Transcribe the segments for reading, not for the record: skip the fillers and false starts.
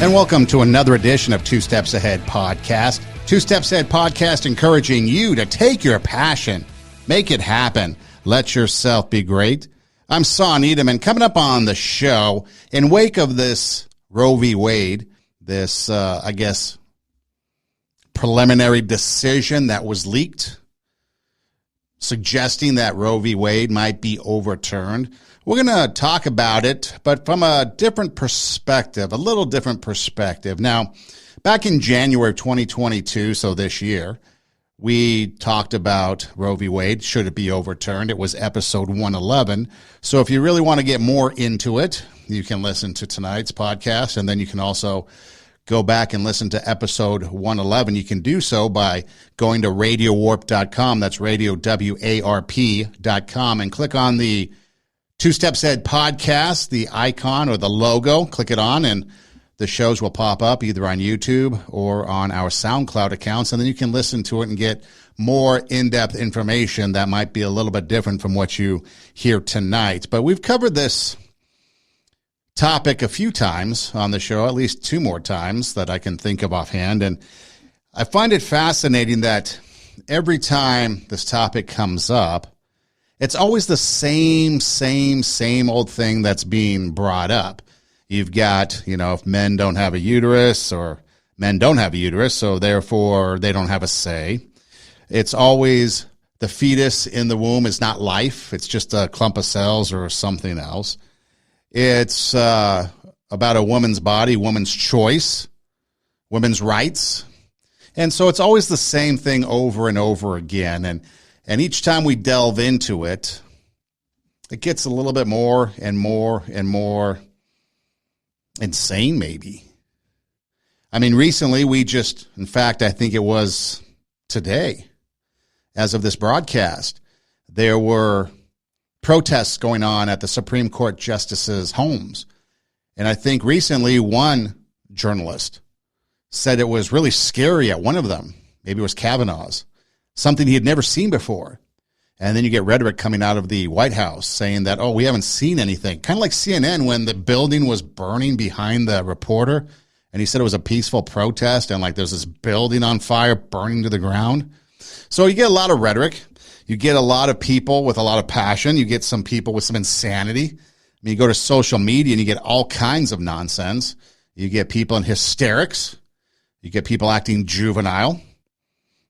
And welcome to another edition of Two Steps Ahead Podcast. Two Steps Ahead Podcast encouraging you to take your passion, make it happen, let yourself be great. I'm Son Edelman, coming up on the show in wake of this Roe v. Wade, this, preliminary decision that was leaked, suggesting that Roe v. Wade might be overturned. We're going to talk about it, but from a different perspective, a little different perspective. Now, back in January of 2022, so this year, we talked about Roe v. Wade. Should it be overturned? It was episode 111. So if you really want to get more into it, you can listen to tonight's podcast, and then you can also go back and listen to episode 111. You can do so by going to radiowarp.com. That's radiowarp.com, and click on the Two Steps Ahead Podcast, the icon or the logo. Click it on, and the shows will pop up either on YouTube or on our SoundCloud accounts, and then you can listen to it and get more in-depth information that might be a little bit different from what you hear tonight. But we've covered this topic a few times on the show, at least two more times that I can think of offhand, and I find it fascinating that every time this topic comes up, it's always the same old thing that's being brought up. You've got, if men don't have a uterus, or men don't have a uterus, so therefore they don't have a say. It's always the fetus in the womb is not life. It's just a clump of cells or something else. It's about a woman's body, woman's choice, women's rights. And so it's always the same thing over and over again. And each time we delve into it, it gets a little bit more and more and more insane, maybe. I mean, recently in fact, I think it was today, as of this broadcast, there were protests going on at the Supreme Court justices' homes. And I think recently one journalist said it was really scary at one of them. Maybe it was Kavanaugh's. Something he had never seen before. And then you get rhetoric coming out of the White House saying that, we haven't seen anything. Kind of like CNN when the building was burning behind the reporter, and he said it was a peaceful protest, and like there's this building on fire burning to the ground. So you get a lot of rhetoric. You get a lot of people with a lot of passion. You get some people with some insanity. I mean, you go to social media and you get all kinds of nonsense. You get people in hysterics. You get people acting juvenile.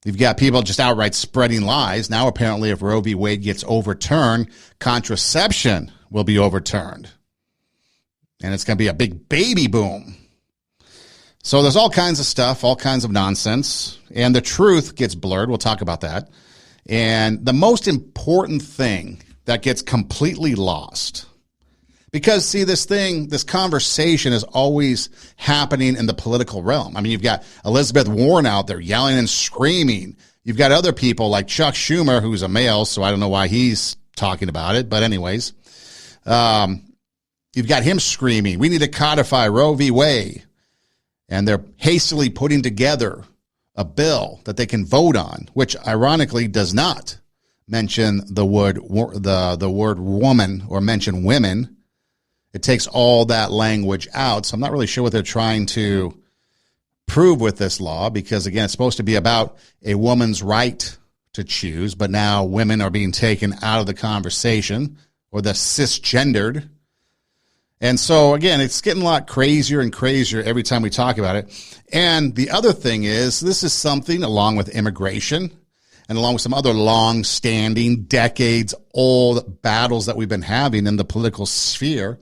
You've got people just outright spreading lies. Now, apparently, if Roe v. Wade gets overturned, contraception will be overturned. And it's going to be a big baby boom. So there's all kinds of stuff, all kinds of nonsense. And the truth gets blurred. We'll talk about that. And the most important thing that gets completely lost, because, see, this conversation is always happening in the political realm. I mean, you've got Elizabeth Warren out there yelling and screaming. You've got other people like Chuck Schumer, who's a male, so I don't know why he's talking about it. But anyways, you've got him screaming, we need to codify Roe v. Wade. And they're hastily putting together a bill that they can vote on, which ironically does not mention the word woman or mention women. It takes all that language out. So I'm not really sure what they're trying to prove with this law, because, again, it's supposed to be about a woman's right to choose, but now women are being taken out of the conversation, or the cisgendered. And so, again, it's getting a lot crazier and crazier every time we talk about it. And the other thing is, this is something, along with immigration and along with some other long-standing, decades-old battles that we've been having in the political sphere,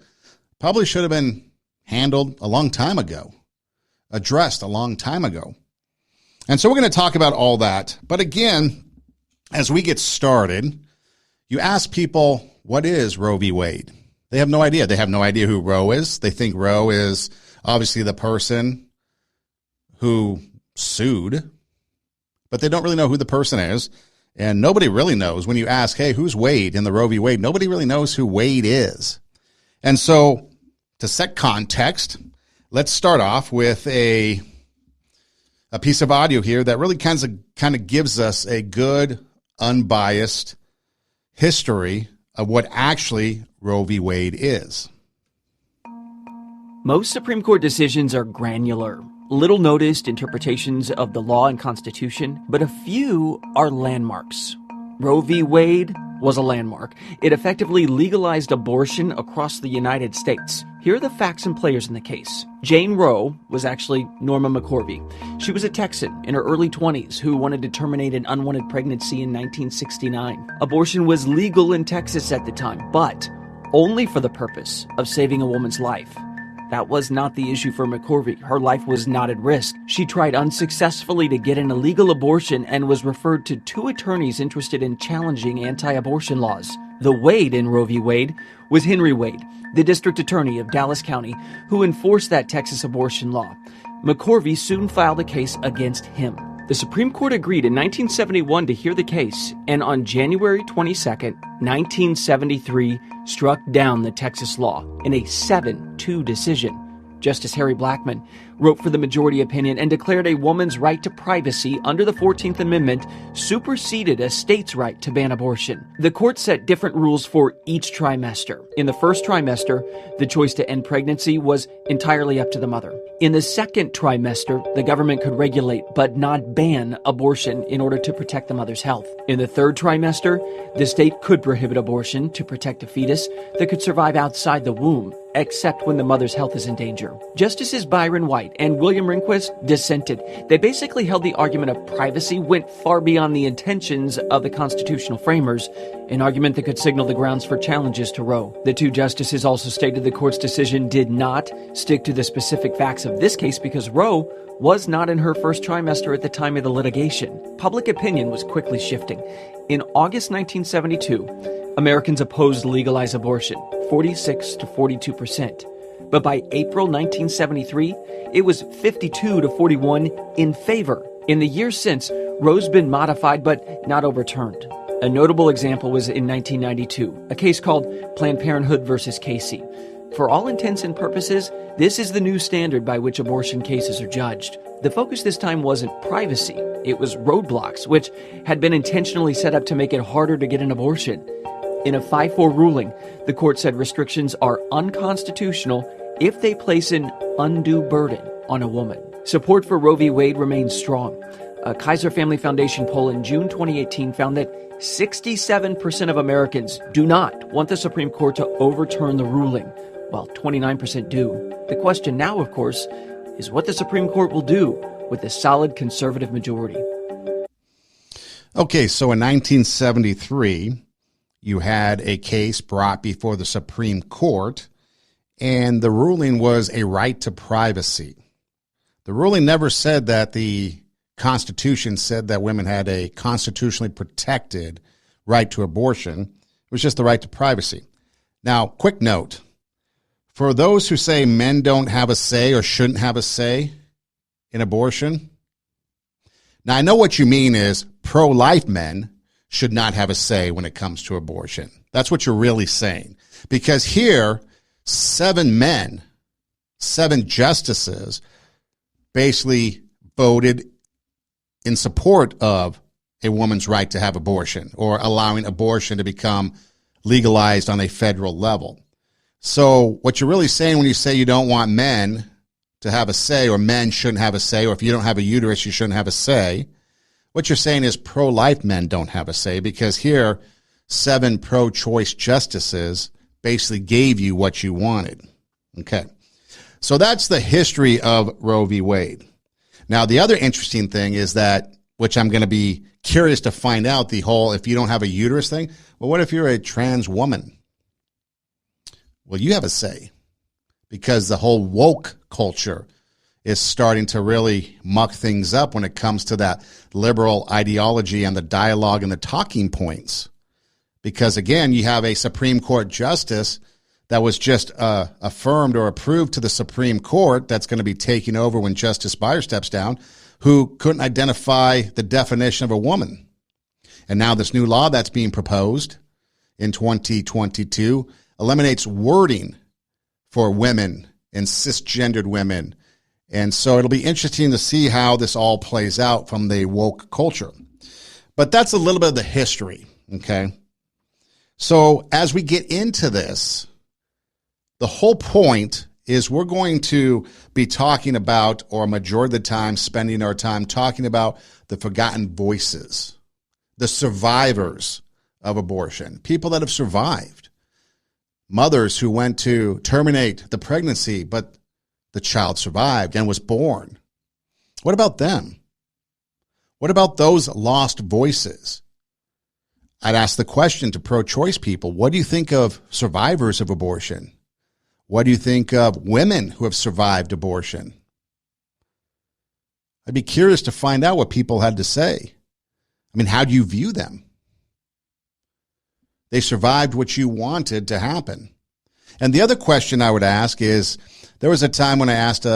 probably should have been handled a long time ago, addressed a long time ago. And so we're going to talk about all that. But again, as we get started, you ask people, what is Roe v. Wade? They have no idea. They have no idea who Roe is. They think Roe is obviously the person who sued, but they don't really know who the person is. And nobody really knows. When you ask, hey, who's Wade in the Roe v. Wade? Nobody really knows who Wade is. And so, to set context, let's start off with a piece of audio here that really kind of gives us a good, unbiased history of what actually Roe v. Wade is. Most Supreme Court decisions are granular, little noticed interpretations of the law and Constitution, but a few are landmarks. Roe v. Wade was a landmark. It effectively legalized abortion across the United States. Here are the facts and players in the case. Jane Roe was actually Norma McCorvey. She was a Texan in her early 20s who wanted to terminate an unwanted pregnancy in 1969. Abortion was legal in Texas at the time, but only for the purpose of saving a woman's life. That was not the issue for McCorvey. Her life was not at risk. She tried unsuccessfully to get an illegal abortion and was referred to 2 attorneys interested in challenging anti-abortion laws. The Wade in Roe v. Wade was Henry Wade, the district attorney of Dallas County, who enforced that Texas abortion law. McCorvey soon filed a case against him. The Supreme Court agreed in 1971 to hear the case, and on January 22, 1973, struck down the Texas law in a 7-2 decision. Justice Harry Blackmun wrote for the majority opinion and declared a woman's right to privacy under the 14th Amendment superseded a state's right to ban abortion. The court set different rules for each trimester. In the first trimester, the choice to end pregnancy was entirely up to the mother. In the second trimester, the government could regulate but not ban abortion in order to protect the mother's health. In the third trimester, the state could prohibit abortion to protect a fetus that could survive outside the womb, except when the mother's health is in danger. Justices Byron White and William Rehnquist dissented. They basically held the argument of privacy went far beyond the intentions of the constitutional framers, an argument that could signal the grounds for challenges to Roe. The 2 justices also stated the court's decision did not stick to the specific facts of this case because Roe was not in her first trimester at the time of the litigation. Public opinion was quickly shifting. In August 1972, Americans opposed legalized abortion, 46 to 42%. But by April 1973, it was 52 to 41 in favor. In the years since, Roe's been modified but not overturned. A notable example was in 1992, a case called Planned Parenthood versus Casey. For all intents and purposes, this is the new standard by which abortion cases are judged. The focus this time wasn't privacy. It was roadblocks, which had been intentionally set up to make it harder to get an abortion. In a 5-4 ruling, the court said restrictions are unconstitutional if they place an undue burden on a woman. Support for Roe v. Wade remains strong. A Kaiser Family Foundation poll in June 2018 found that 67% of Americans do not want the Supreme Court to overturn the ruling, while 29% do. The question now, of course, is what the Supreme Court will do with a solid conservative majority. Okay, so in 1973, you had a case brought before the Supreme Court, and the ruling was a right to privacy. The ruling never said that the Constitution said that women had a constitutionally protected right to abortion. It was just the right to privacy. Now, quick note. For those who say men don't have a say or shouldn't have a say in abortion, now I know what you mean is pro-life men should not have a say when it comes to abortion. That's what you're really saying. Because here, 7 men, 7 justices basically voted in support of a woman's right to have abortion or allowing abortion to become legalized on a federal level. So what you're really saying when you say you don't want men to have a say or men shouldn't have a say, or if you don't have a uterus, you shouldn't have a say, what you're saying is pro-life men don't have a say, because here 7 pro-choice justices basically gave you what you wanted. Okay. So that's the history of Roe v. Wade. Now, the other interesting thing is that, which I'm going to be curious to find out, the whole if you don't have a uterus thing. Well, what if you're a trans woman? Well, you have a say, because the whole woke culture is starting to really muck things up when it comes to that liberal ideology and the dialogue and the talking points. Because, again, you have a Supreme Court justice that was just affirmed or approved to the Supreme Court that's going to be taking over when Justice Breyer steps down, who couldn't identify the definition of a woman. And now this new law that's being proposed in 2022 eliminates wording for women and cisgendered women. And so it'll be interesting to see how this all plays out from the woke culture. But that's a little bit of the history, okay? So as we get into this, the whole point is we're going to be talking about, or a majority of the time spending our time talking about, the forgotten voices, the survivors of abortion, people that have survived, mothers who went to terminate the pregnancy, but the child survived and was born. What about them? What about those lost voices? I'd ask the question to pro-choice people, what do you think of survivors of abortion? What do you think of women who have survived abortion? I'd be curious to find out what people had to say. I mean, how do you view them? They survived what you wanted to happen. And the other question I would ask is, there was a time when I asked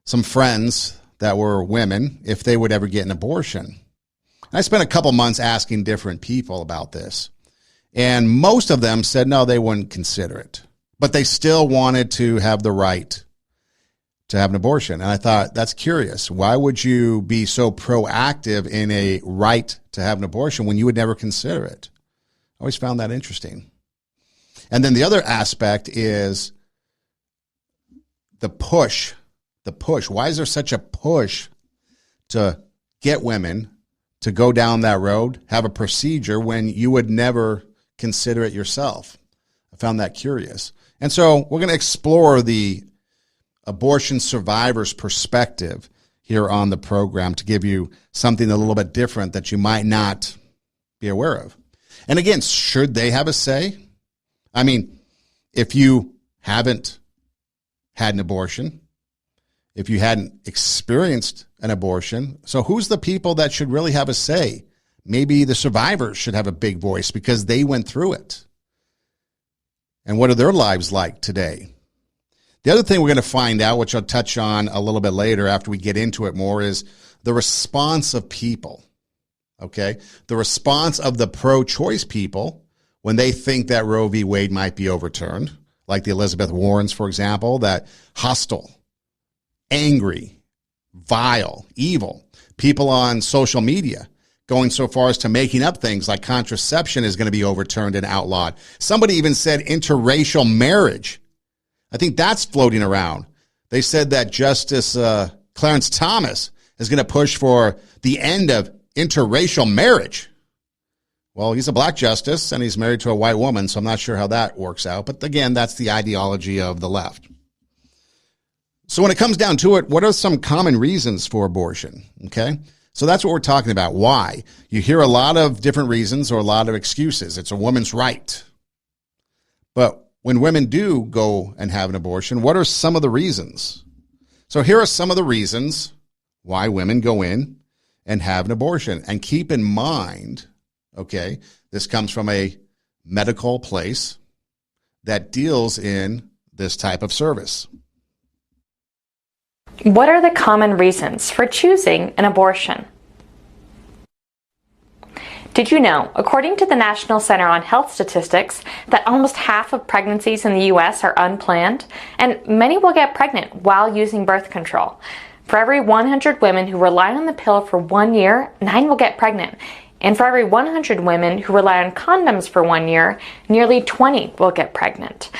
some friends that were women if they would ever get an abortion. I spent a couple months asking different people about this, and most of them said no, they wouldn't consider it, but they still wanted to have the right to have an abortion. And I thought, that's curious. Why would you be so proactive in a right to have an abortion when you would never consider it? I always found that interesting. And then the other aspect is the push. The push. Why is there such a push to get women to go down that road, have a procedure when you would never consider it yourself? I found that curious. And so we're going to explore the abortion survivor's perspective here on the program to give you something a little bit different that you might not be aware of. And again, should they have a say? I mean, if you haven't had an abortion, if you hadn't experienced an abortion, so who's the people that should really have a say? Maybe the survivors should have a big voice because they went through it. And what are their lives like today? The other thing we're going to find out, which I'll touch on a little bit later after we get into it more, is the response of people. Okay? The response of the pro-choice people when they think that Roe v. Wade might be overturned, like the Elizabeth Warrens, for example, that hostile, angry, vile, evil people on social media going so far as to making up things like contraception is going to be overturned and outlawed. Somebody even said interracial marriage. I think that's floating around. They said that Justice Clarence Thomas is going to push for the end of interracial marriage. Well, he's a black justice and he's married to a white woman, so I'm not sure how that works out. But again, that's the ideology of the left. So when it comes down to it, what are some common reasons for abortion? Okay, so that's what we're talking about. Why? You hear a lot of different reasons or a lot of excuses. It's a woman's right. But when women do go and have an abortion, what are some of the reasons? So here are some of the reasons why women go in and have an abortion. And keep in mind, okay, this comes from a medical place that deals in this type of service. What are the common reasons for choosing an abortion? Did you know, according to the National Center on Health Statistics, that almost half of pregnancies in the U.S. are unplanned, and many will get pregnant while using birth control. For every 100 women who rely on the pill for 1 year, 9 will get pregnant. And for every 100 women who rely on condoms for 1 year, nearly 20 will get pregnant.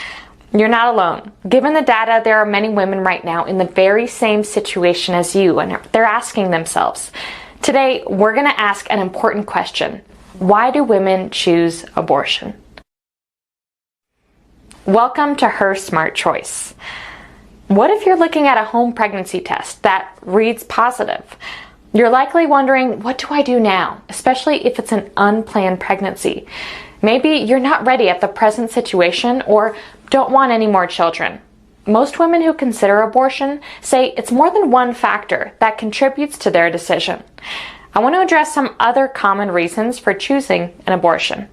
You're not alone. Given the data, there are many women right now in the very same situation as you, and they're asking themselves. Today, we're going to ask an important question. Why do women choose abortion? Welcome to Her Smart Choice. What if you're looking at a home pregnancy test that reads positive? You're likely wondering, what do I do now? Especially if it's an unplanned pregnancy. Maybe you're not ready at the present situation or don't want any more children. Most women who consider abortion say it's more than one factor that contributes to their decision. I want to address some other common reasons for choosing an abortion.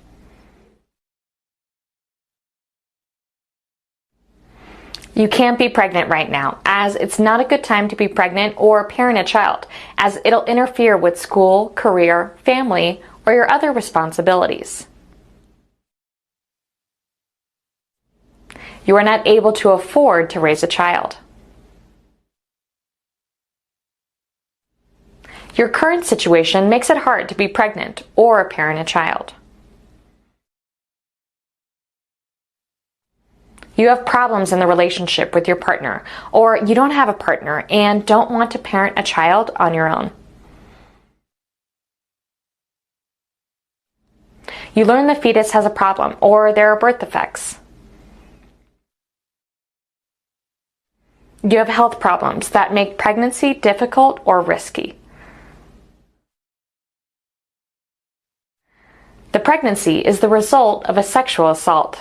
You can't be pregnant right now, as it's not a good time to be pregnant or parent a child, as it'll interfere with school, career, family, or your other responsibilities. You are not able to afford to raise a child. Your current situation makes it hard to be pregnant or parent a child. You have problems in the relationship with your partner, or you don't have a partner and don't want to parent a child on your own. You learn the fetus has a problem, or there are birth defects. You have health problems that make pregnancy difficult or risky. The pregnancy is the result of a sexual assault.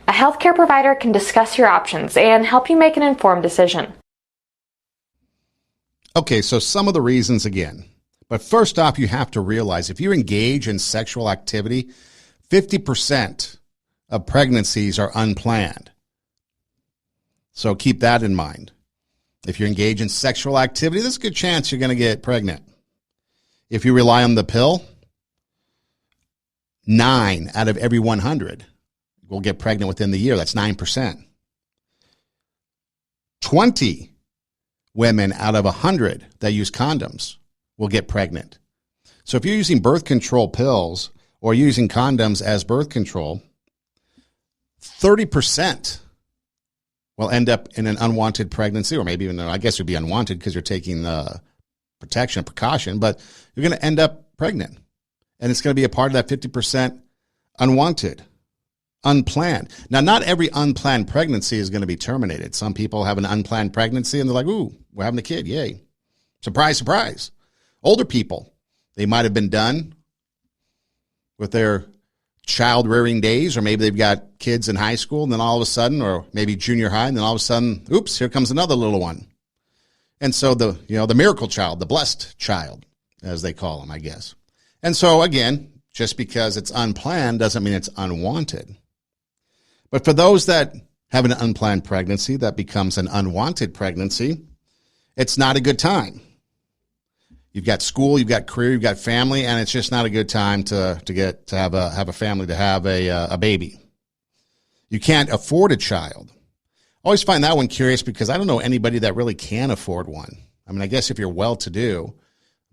A healthcare provider can discuss your options and help you make an informed decision. Okay, so some of the reasons again. But first off, you have to realize if you engage in sexual activity, 50% of pregnancies are unplanned. So keep that in mind. If you engage in sexual activity, there's a good chance you're going to get pregnant. If you rely on the pill, 9 out of every 100 will get pregnant within the year. That's 9%. 20 women out of 100 that use condoms will get pregnant. So if you're using birth control pills or using condoms as birth control, 30% will end up in an unwanted pregnancy, or maybe even, I guess it would be unwanted because you're taking the protection, precaution, but you're going to end up pregnant. And it's going to be a part of that 50% unwanted, unplanned. Now, not every unplanned pregnancy is going to be terminated. Some people have an unplanned pregnancy and they're like, ooh, we're having a kid. Yay. Surprise, surprise. Older people, they might have been done with their child rearing days, or maybe they've got kids in high school and then all of a sudden, or maybe junior high, and then all of a sudden, oops, here comes another little one. And so the miracle child, the blessed child, as they call them, I guess. And so again, just because it's unplanned doesn't mean it's unwanted. But for those that have an unplanned pregnancy that becomes an unwanted pregnancy, it's not a good time. You've got school, you've got career, you've got family, and it's just not a good time to have a family, to have a baby. You can't afford a child. I always find that one curious because I don't know anybody that really can afford one. I mean, I guess if you're well-to-do,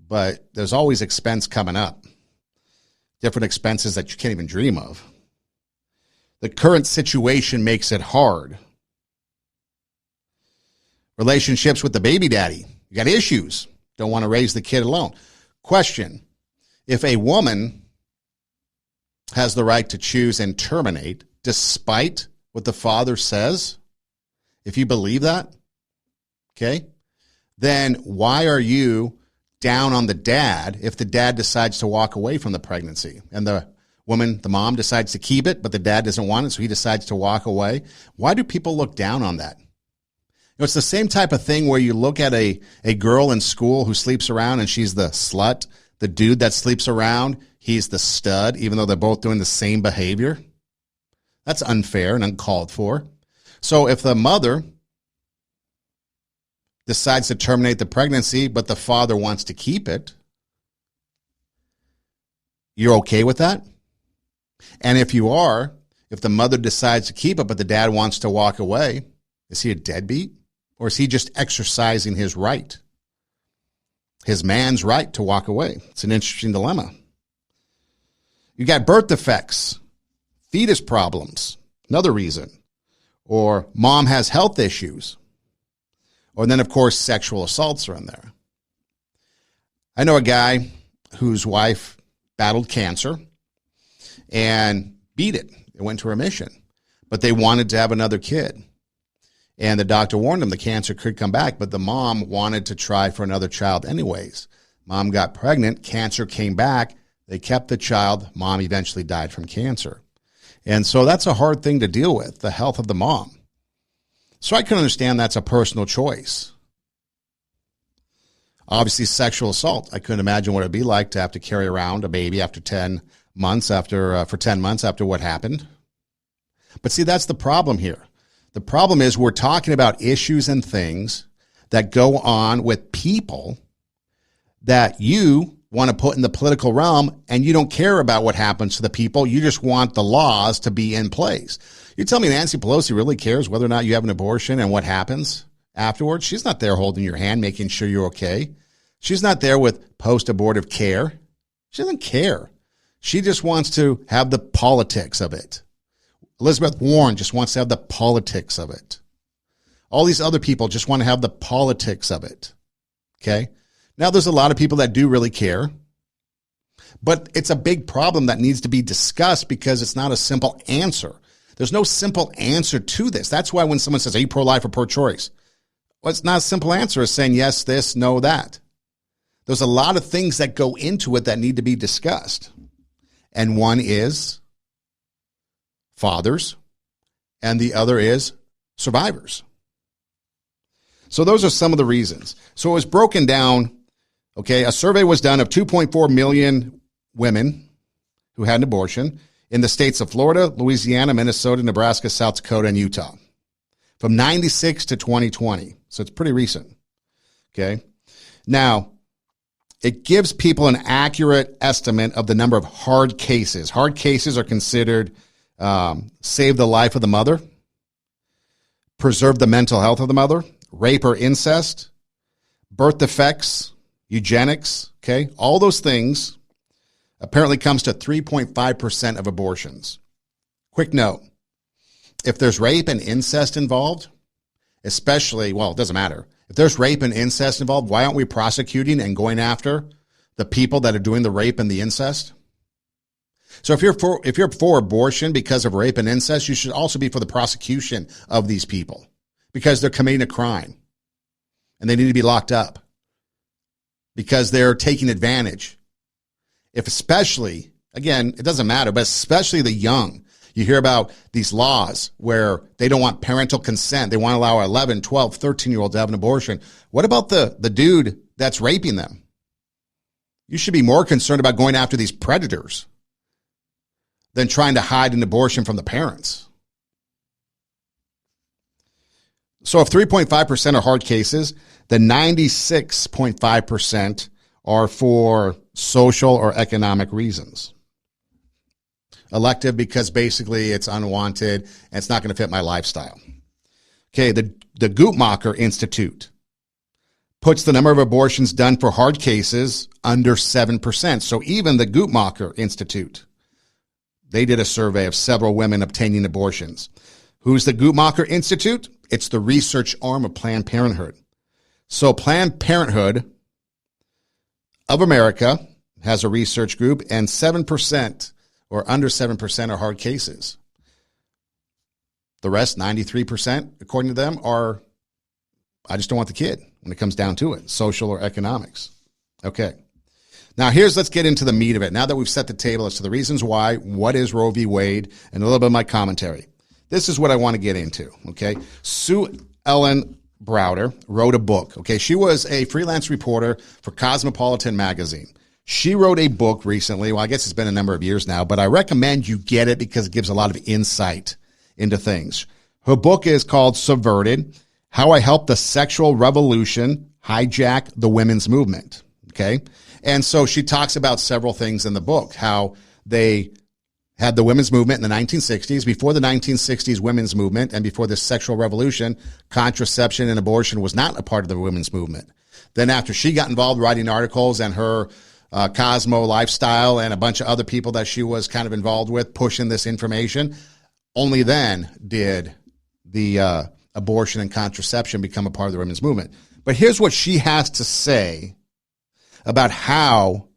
but there's always expense coming up. Different expenses that you can't even dream of. The current situation makes it hard. Relationships with the baby daddy. You got issues. Don't want to raise the kid alone. Question: if a woman has the right to choose and terminate despite what the father says, if you believe that, okay, then why are you down on the dad if the dad decides to walk away from the pregnancy and the woman, the mom, decides to keep it, but the dad doesn't want it, so he decides to walk away? Why do people look down on that? It's the same type of thing where you look at a girl in school who sleeps around and she's the slut. The dude that sleeps around, he's the stud, even though they're both doing the same behavior. That's unfair and uncalled for. So if the mother decides to terminate the pregnancy, but the father wants to keep it, you're okay with that? And if you are, if the mother decides to keep it, but the dad wants to walk away, is he a deadbeat? Or is he just exercising his right, his man's right to walk away? It's an interesting dilemma. You got birth defects, fetus problems, another reason. Or mom has health issues. Or then, of course, sexual assaults are in there. I know a guy whose wife battled cancer and beat it. It went to remission. But they wanted to have another kid. And the doctor warned them the cancer could come back, but the mom wanted to try for another child anyways. Mom got pregnant, cancer came back, they kept the child, mom eventually died from cancer. And so that's a hard thing to deal with, the health of the mom. So I can understand that's a personal choice. Obviously, sexual assault. I couldn't imagine what it'd be like to have to carry around a baby after 10 months for 10 months after what happened. But see, that's the problem here. The problem is we're talking about issues and things that go on with people that you want to put in the political realm, and you don't care about what happens to the people. You just want the laws to be in place. You tell me Nancy Pelosi really cares whether or not you have an abortion and what happens afterwards? She's not there holding your hand, making sure you're okay. She's not there with post-abortive care. She doesn't care. She just wants to have the politics of it. Elizabeth Warren just wants to have the politics of it. All these other people just want to have the politics of it. Okay? Now, there's a lot of people that do really care, but it's a big problem that needs to be discussed because it's not a simple answer. There's no simple answer to this. That's why when someone says, are you pro-life or pro-choice? Well, it's not a simple answer. It's saying yes, this, no, that. There's a lot of things that go into it that need to be discussed. And one is fathers, and the other is survivors. So those are some of the reasons. So it was broken down, okay, a survey was done of 2.4 million women who had an abortion in the states of Florida, Louisiana, Minnesota, Nebraska, South Dakota, and Utah from 96 to 2020. So it's pretty recent, okay? Now, it gives people an accurate estimate of the number of hard cases. Hard cases are considered save the life of the mother, preserve the mental health of the mother, rape or incest, birth defects, eugenics, okay? All those things apparently comes to 3.5% of abortions. Quick note, if there's rape and incest involved, especially, well, it doesn't matter. If there's rape and incest involved, why aren't we prosecuting and going after the people that are doing the rape and the incest? So if you're for abortion because of rape and incest, you should also be for the prosecution of these people because they're committing a crime and they need to be locked up because they're taking advantage. If especially, again, it doesn't matter, but especially the young, you hear about these laws where they don't want parental consent. They want to allow 11, 12, 13-year-olds to have an abortion. What about the dude that's raping them? You should be more concerned about going after these predators than trying to hide an abortion from the parents. So if 3.5% are hard cases, then 96.5% are for social or economic reasons. Elective because basically it's unwanted and it's not going to fit my lifestyle. Okay, the Guttmacher Institute puts the number of abortions done for hard cases under 7%. So even the Guttmacher Institute, they did a survey of several women obtaining abortions. Who's the Guttmacher Institute? It's the research arm of Planned Parenthood. So Planned Parenthood of America has a research group, and 7% or under 7% are hard cases. The rest, 93%, according to them, are, I just don't want the kid when it comes down to it, social or economics. Okay. Now, let's get into the meat of it. Now that we've set the table as to the reasons why, what is Roe v. Wade, and a little bit of my commentary. This is what I want to get into, okay? Sue Ellen Browder wrote a book, okay? She was a freelance reporter for Cosmopolitan magazine. She wrote a book recently. Well, I guess it's been a number of years now, but I recommend you get it because it gives a lot of insight into things. Her book is called Subverted: How I Helped the Sexual Revolution Hijack the Women's Movement, okay? And so she talks about several things in the book, how they had the women's movement in the 1960s. Before the 1960s women's movement and before the sexual revolution, contraception and abortion was not a part of the women's movement. Then after she got involved writing articles and her Cosmo lifestyle and a bunch of other people that she was kind of involved with pushing this information, only then did the abortion and contraception become a part of the women's movement. But here's what she has to say about how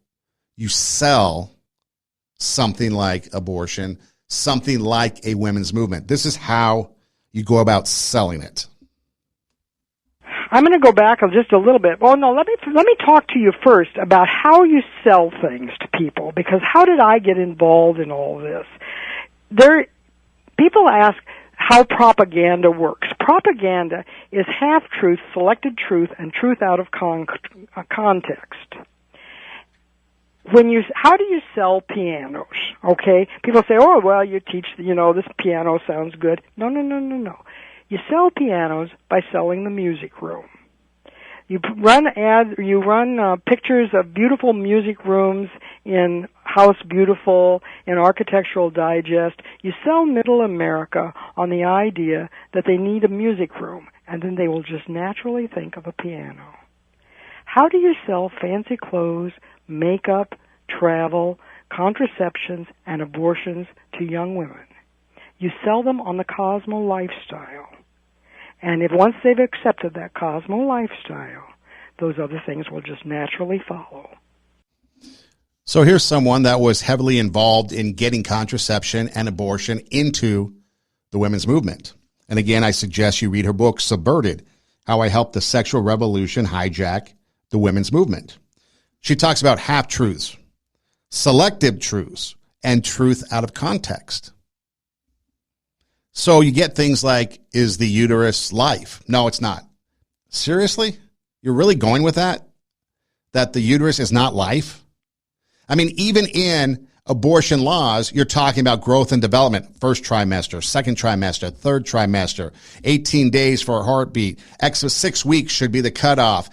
you sell something like abortion, something like a women's movement. This is how you go about selling it. I'm going to go back just a little bit. Well, no, let me talk to you first about how you sell things to people, because how did I get involved in all this? People ask how propaganda works. Propaganda is half-truth, selected truth, and truth out of context. How do you sell pianos? Okay, people say, "Oh, well, you teach, this piano sounds good." No. You sell pianos by selling the music room. You run pictures of beautiful music rooms in House Beautiful, in Architectural Digest. You sell Middle America on the idea that they need a music room, and then they will just naturally think of a piano. How do you sell fancy clothes, makeup, travel, contraceptions, and abortions to young women? You sell them on the Cosmo lifestyle. And if once they've accepted that Cosmo lifestyle, those other things will just naturally follow. So here's someone that was heavily involved in getting contraception and abortion into the women's movement. And again, I suggest you read her book, Subverted, How I Helped the Sexual Revolution Hijack the Women's Movement. She talks about half-truths, selective truths, and truth out of context. So you get things like, is the uterus life? No, it's not. Seriously? You're really going with that? That the uterus is not life? I mean, even in abortion laws, you're talking about growth and development, first trimester, second trimester, third trimester, 18 days for a heartbeat, 6 weeks should be the cutoff,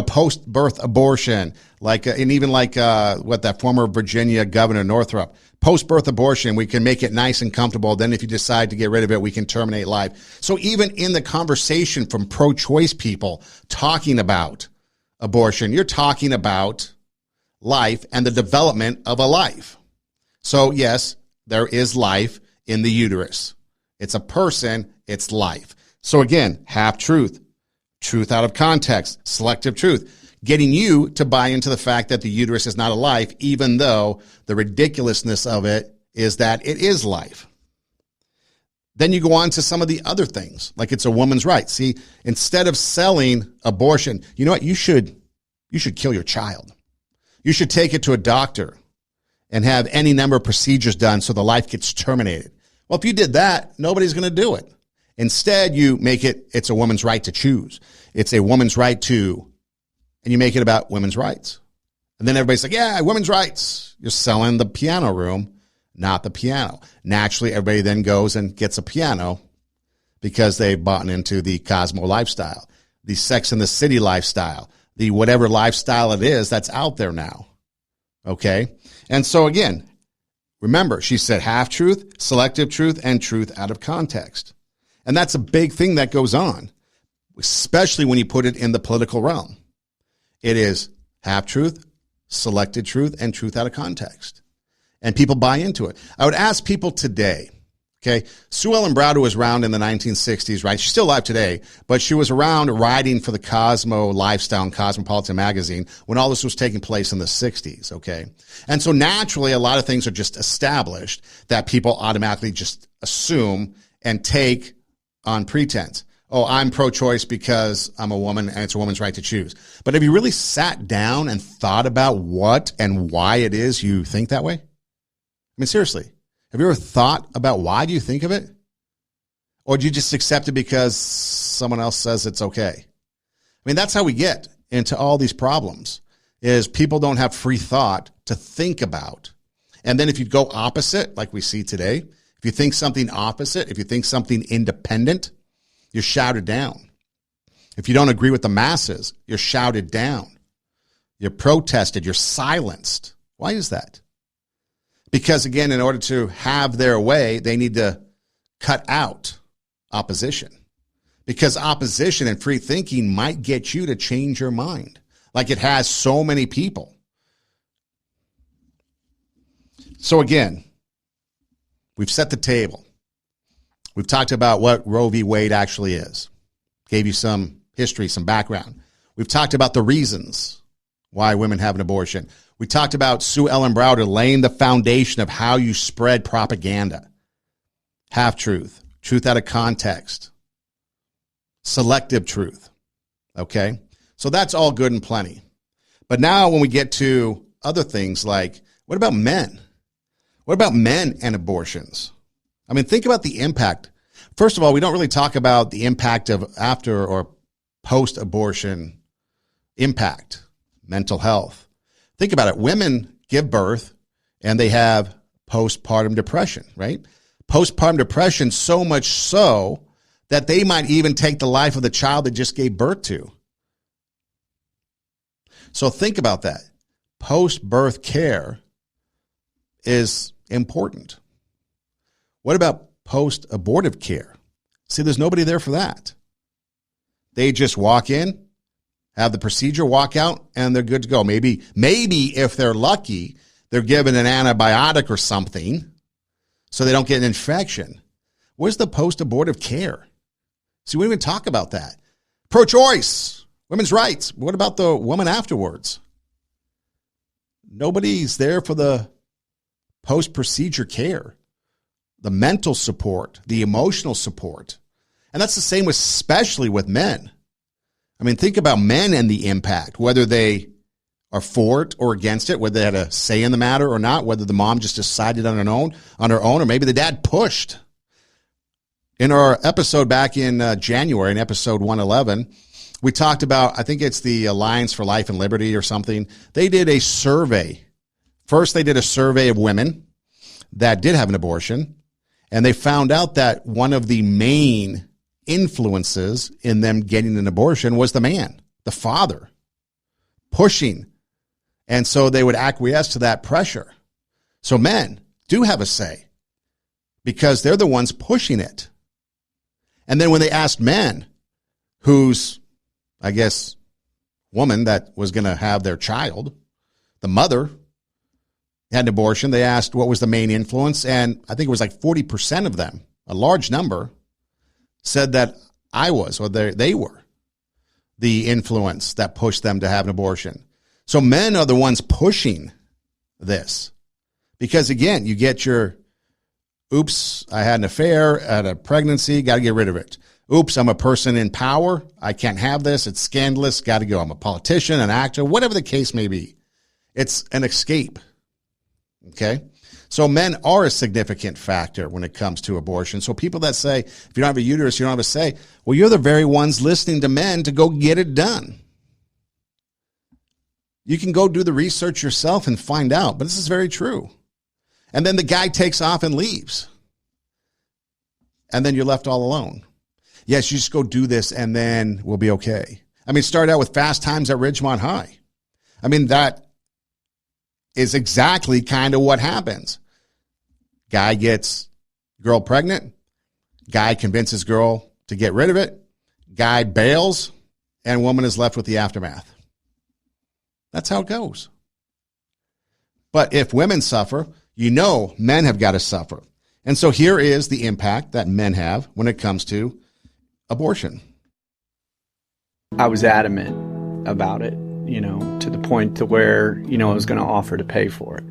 post-birth abortion, and even that former Virginia Governor Northrop, post-birth abortion, we can make it nice and comfortable. Then if you decide to get rid of it, we can terminate life. So even in the conversation from pro-choice people talking about abortion, you're talking about life and the development of a life. So yes, there is life in the uterus. It's a person, it's life. So again, half truth, truth out of context, selective truth, getting you to buy into the fact that the uterus is not a life, even though the ridiculousness of it is that it is life. Then you go on to some of the other things, like it's a woman's right. See, instead of selling abortion, you know what? You should kill your child. You should take it to a doctor and have any number of procedures done so the life gets terminated. Well, if you did that, nobody's going to do it. Instead, you make it's a woman's right to choose. It's a woman's right to, and you make it about women's rights. And then everybody's like, yeah, women's rights. You're selling the piano room, not the piano. Naturally, everybody then goes and gets a piano because they've bought into the Cosmo lifestyle, the Sex and the City lifestyle, the whatever lifestyle it is that's out there now. Okay? And so again, remember, she said half-truth, selective truth, and truth out of context. And that's a big thing that goes on, especially when you put it in the political realm. It is half-truth, selected truth, and truth out of context. And people buy into it. I would ask people today, okay, Sue Ellen Browder was around in the 1960s, right? She's still alive today, but she was around writing for the Cosmo lifestyle and Cosmopolitan magazine when all this was taking place in the 60s, okay? And so naturally, a lot of things are just established that people automatically just assume and take on pretense. Oh, I'm pro-choice because I'm a woman and it's a woman's right to choose. But have you really sat down and thought about what and why it is you think that way? I mean, seriously. Have you ever thought about why do you think of it? Or do you just accept it because someone else says it's okay? I mean, that's how we get into all these problems, is people don't have free thought to think about. And then if you go opposite, like we see today, if you think something opposite, if you think something independent, you're shouted down. If you don't agree with the masses, you're shouted down. You're protested. You're silenced. Why is that? Because, again, in order to have their way, they need to cut out opposition. Because opposition and free thinking might get you to change your mind, like it has so many people. So, again, we've set the table. We've talked about what Roe v. Wade actually is. Gave you some history, some background. We've talked about the reasons why women have an abortion. We talked about Sue Ellen Browder laying the foundation of how you spread propaganda. Half-truth, truth out of context, selective truth. Okay? So that's all good and plenty. But now when we get to other things like, what about men? What about men and abortions? I mean, think about the impact. First of all, we don't really talk about the impact of after or post-abortion impact, mental health. Think about it. Women give birth and they have postpartum depression, right? Postpartum depression so much so that they might even take the life of the child they just gave birth to. So think about that. Post-birth care is important. What about post-abortive care? See, there's nobody there for that. They just walk in, have the procedure, walk out, and they're good to go. Maybe if they're lucky, they're given an antibiotic or something so they don't get an infection. Where's the post-abortive care? See, we don't even talk about that. Pro-choice, women's rights. What about the woman afterwards? Nobody's there for the post-procedure care, the mental support, the emotional support. And that's the same especially with men. I mean, think about men and the impact, whether they are for it or against it, whether they had a say in the matter or not, whether the mom just decided on her own, or maybe the dad pushed. In our episode back in January, in episode 111, we talked about, I think it's the Alliance for Life and Liberty or something. They did a survey. First, they did a survey of women that did have an abortion, and they found out that one of the main influences in them getting an abortion was the man, the father, pushing. And so they would acquiesce to that pressure. So men do have a say because they're the ones pushing it. And then when they asked men whose, I guess, woman that was going to have their child, the mother, had an abortion, they asked what was the main influence. And I think it was like 40% of them, a large number, said that I was, or they were, the influence that pushed them to have an abortion. So men are the ones pushing this. Because again, you get your, oops, I had an affair, I had a pregnancy, got to get rid of it. Oops, I'm a person in power, I can't have this, it's scandalous, got to go. I'm a politician, an actor, whatever the case may be. It's an escape. Okay? So men are a significant factor when it comes to abortion. So people that say, if you don't have a uterus, you don't have a say, well, you're the very ones listening to men to go get it done. You can go do the research yourself and find out, but this is very true. And then the guy takes off and leaves. And then you're left all alone. Yes, you just go do this and then we'll be okay. I mean, start out with Fast Times at Ridgemont High. I mean, that is exactly kind of what happens. Guy gets girl pregnant. Guy convinces girl to get rid of it. Guy bails, and woman is left with the aftermath. That's how it goes. But if women suffer, you know men have got to suffer. And so here is the impact that men have when it comes to abortion. I was adamant about it, to the point to where, I was going to offer to pay for it.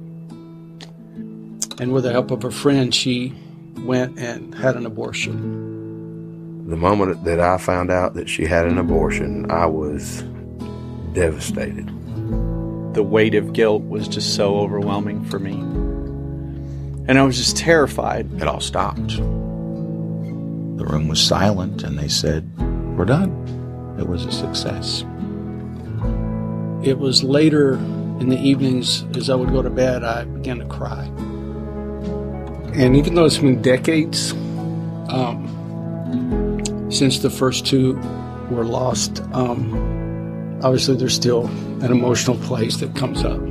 And with the help of a friend, she went and had an abortion. The moment that I found out that she had an abortion, I was devastated. The weight of guilt was just so overwhelming for me. And I was just terrified. It all stopped. The room was silent, and they said, "We're done." It was a success. It was later in the evenings, as I would go to bed, I began to cry. And even though it's been decades since the first two were lost, obviously there's still an emotional place that comes up.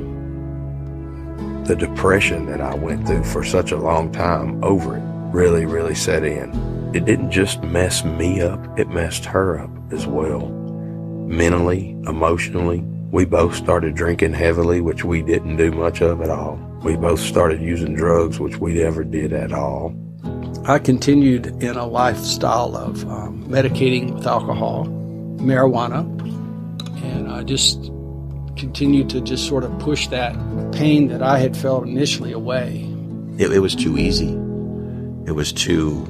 The depression that I went through for such a long time over it really, really set in. It didn't just mess me up, it messed her up as well. Mentally, emotionally, we both started drinking heavily, which we didn't do much of at all. We both started using drugs, which we never did at all. I continued in a lifestyle of medicating with alcohol, marijuana, and I just continued to just sort of push that pain that I had felt initially away. It was too easy. It was too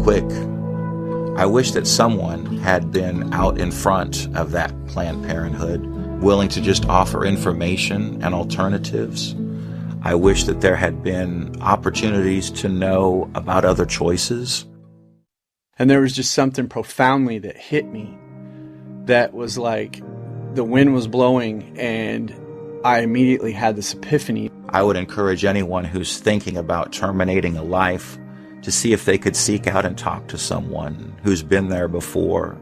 quick. I wish that someone had been out in front of that Planned Parenthood, willing to just offer information and alternatives. I wish that there had been opportunities to know about other choices. And there was just something profoundly that hit me that was like the wind was blowing, and I immediately had this epiphany. I would encourage anyone who's thinking about terminating a life to see if they could seek out and talk to someone who's been there before.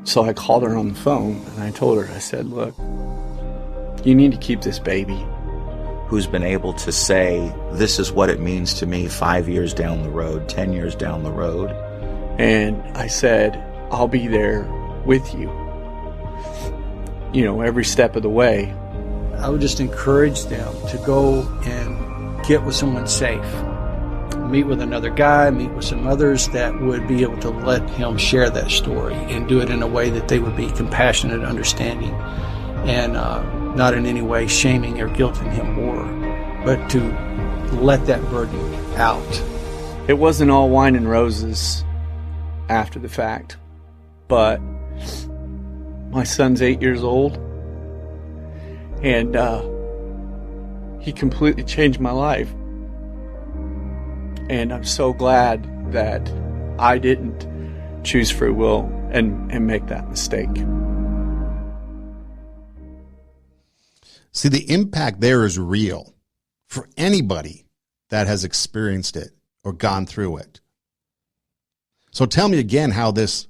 So I called her on the phone and I told her, I said, "Look, you need to keep this baby." Who's been able to say, this is what it means to me 5 years down the road, 10 years down the road. And I said, I'll be there with you, every step of the way. I would just encourage them to go and get with someone safe. meet with another guy, meet with some others that would be able to let him share that story and do it in a way that they would be compassionate, understanding, and not in any way shaming or guilting him more, but to let that burden out. It wasn't all wine and roses after the fact, but my son's 8 years old, and he completely changed my life. And I'm so glad that I didn't choose free will and make that mistake. See, the impact there is real for anybody that has experienced it or gone through it. So tell me again how this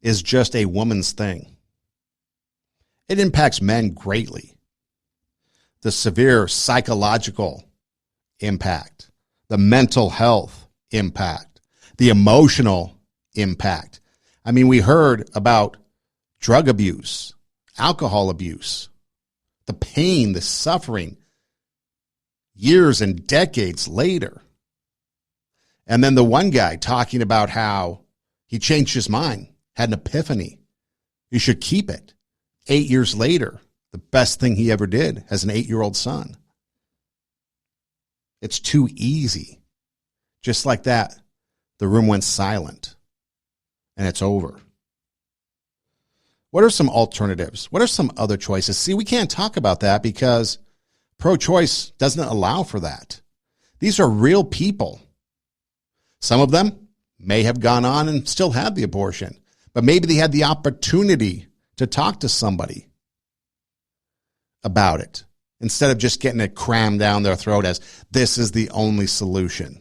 is just a woman's thing. It impacts men greatly. The severe psychological impact, the mental health impact, the emotional impact. I mean, we heard about drug abuse, alcohol abuse, the pain, the suffering, years and decades later. And then the one guy talking about how he changed his mind, had an epiphany. You should keep it. 8 years later, the best thing he ever did as an 8-year-old son. It's too easy. Just like that, the room went silent and it's over. What are some alternatives? What are some other choices? See, we can't talk about that because pro-choice doesn't allow for that. These are real people. Some of them may have gone on and still had the abortion, but maybe they had the opportunity to talk to somebody about it instead of just getting it crammed down their throat as this is the only solution.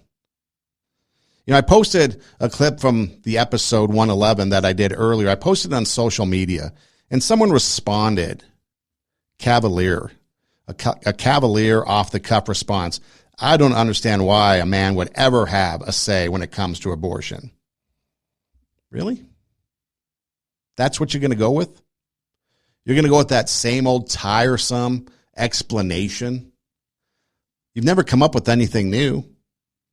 You know, I posted a clip from the episode 111 that I did earlier. I posted it on social media, and someone responded, cavalier, a cavalier off-the-cuff response. I don't understand why a man would ever have a say when it comes to abortion. Really? That's what you're going to go with? You're going to go with that same old tiresome explanation? You've never come up with anything new.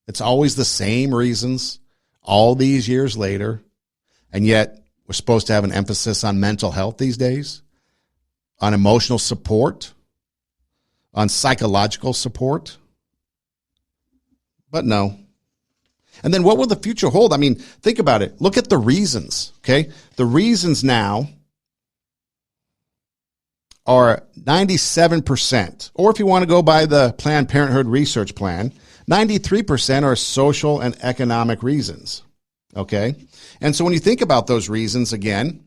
It's always the same reasons all these years later, and yet we're supposed to have an emphasis on mental health these days, on emotional support, on psychological support. But no. And then what will the future hold? I mean, think about it. Look at the reasons, okay? The reasons now are 97%, or if you want to go by the Planned Parenthood research plan, 93% are social and economic reasons, okay? And so when you think about those reasons, again,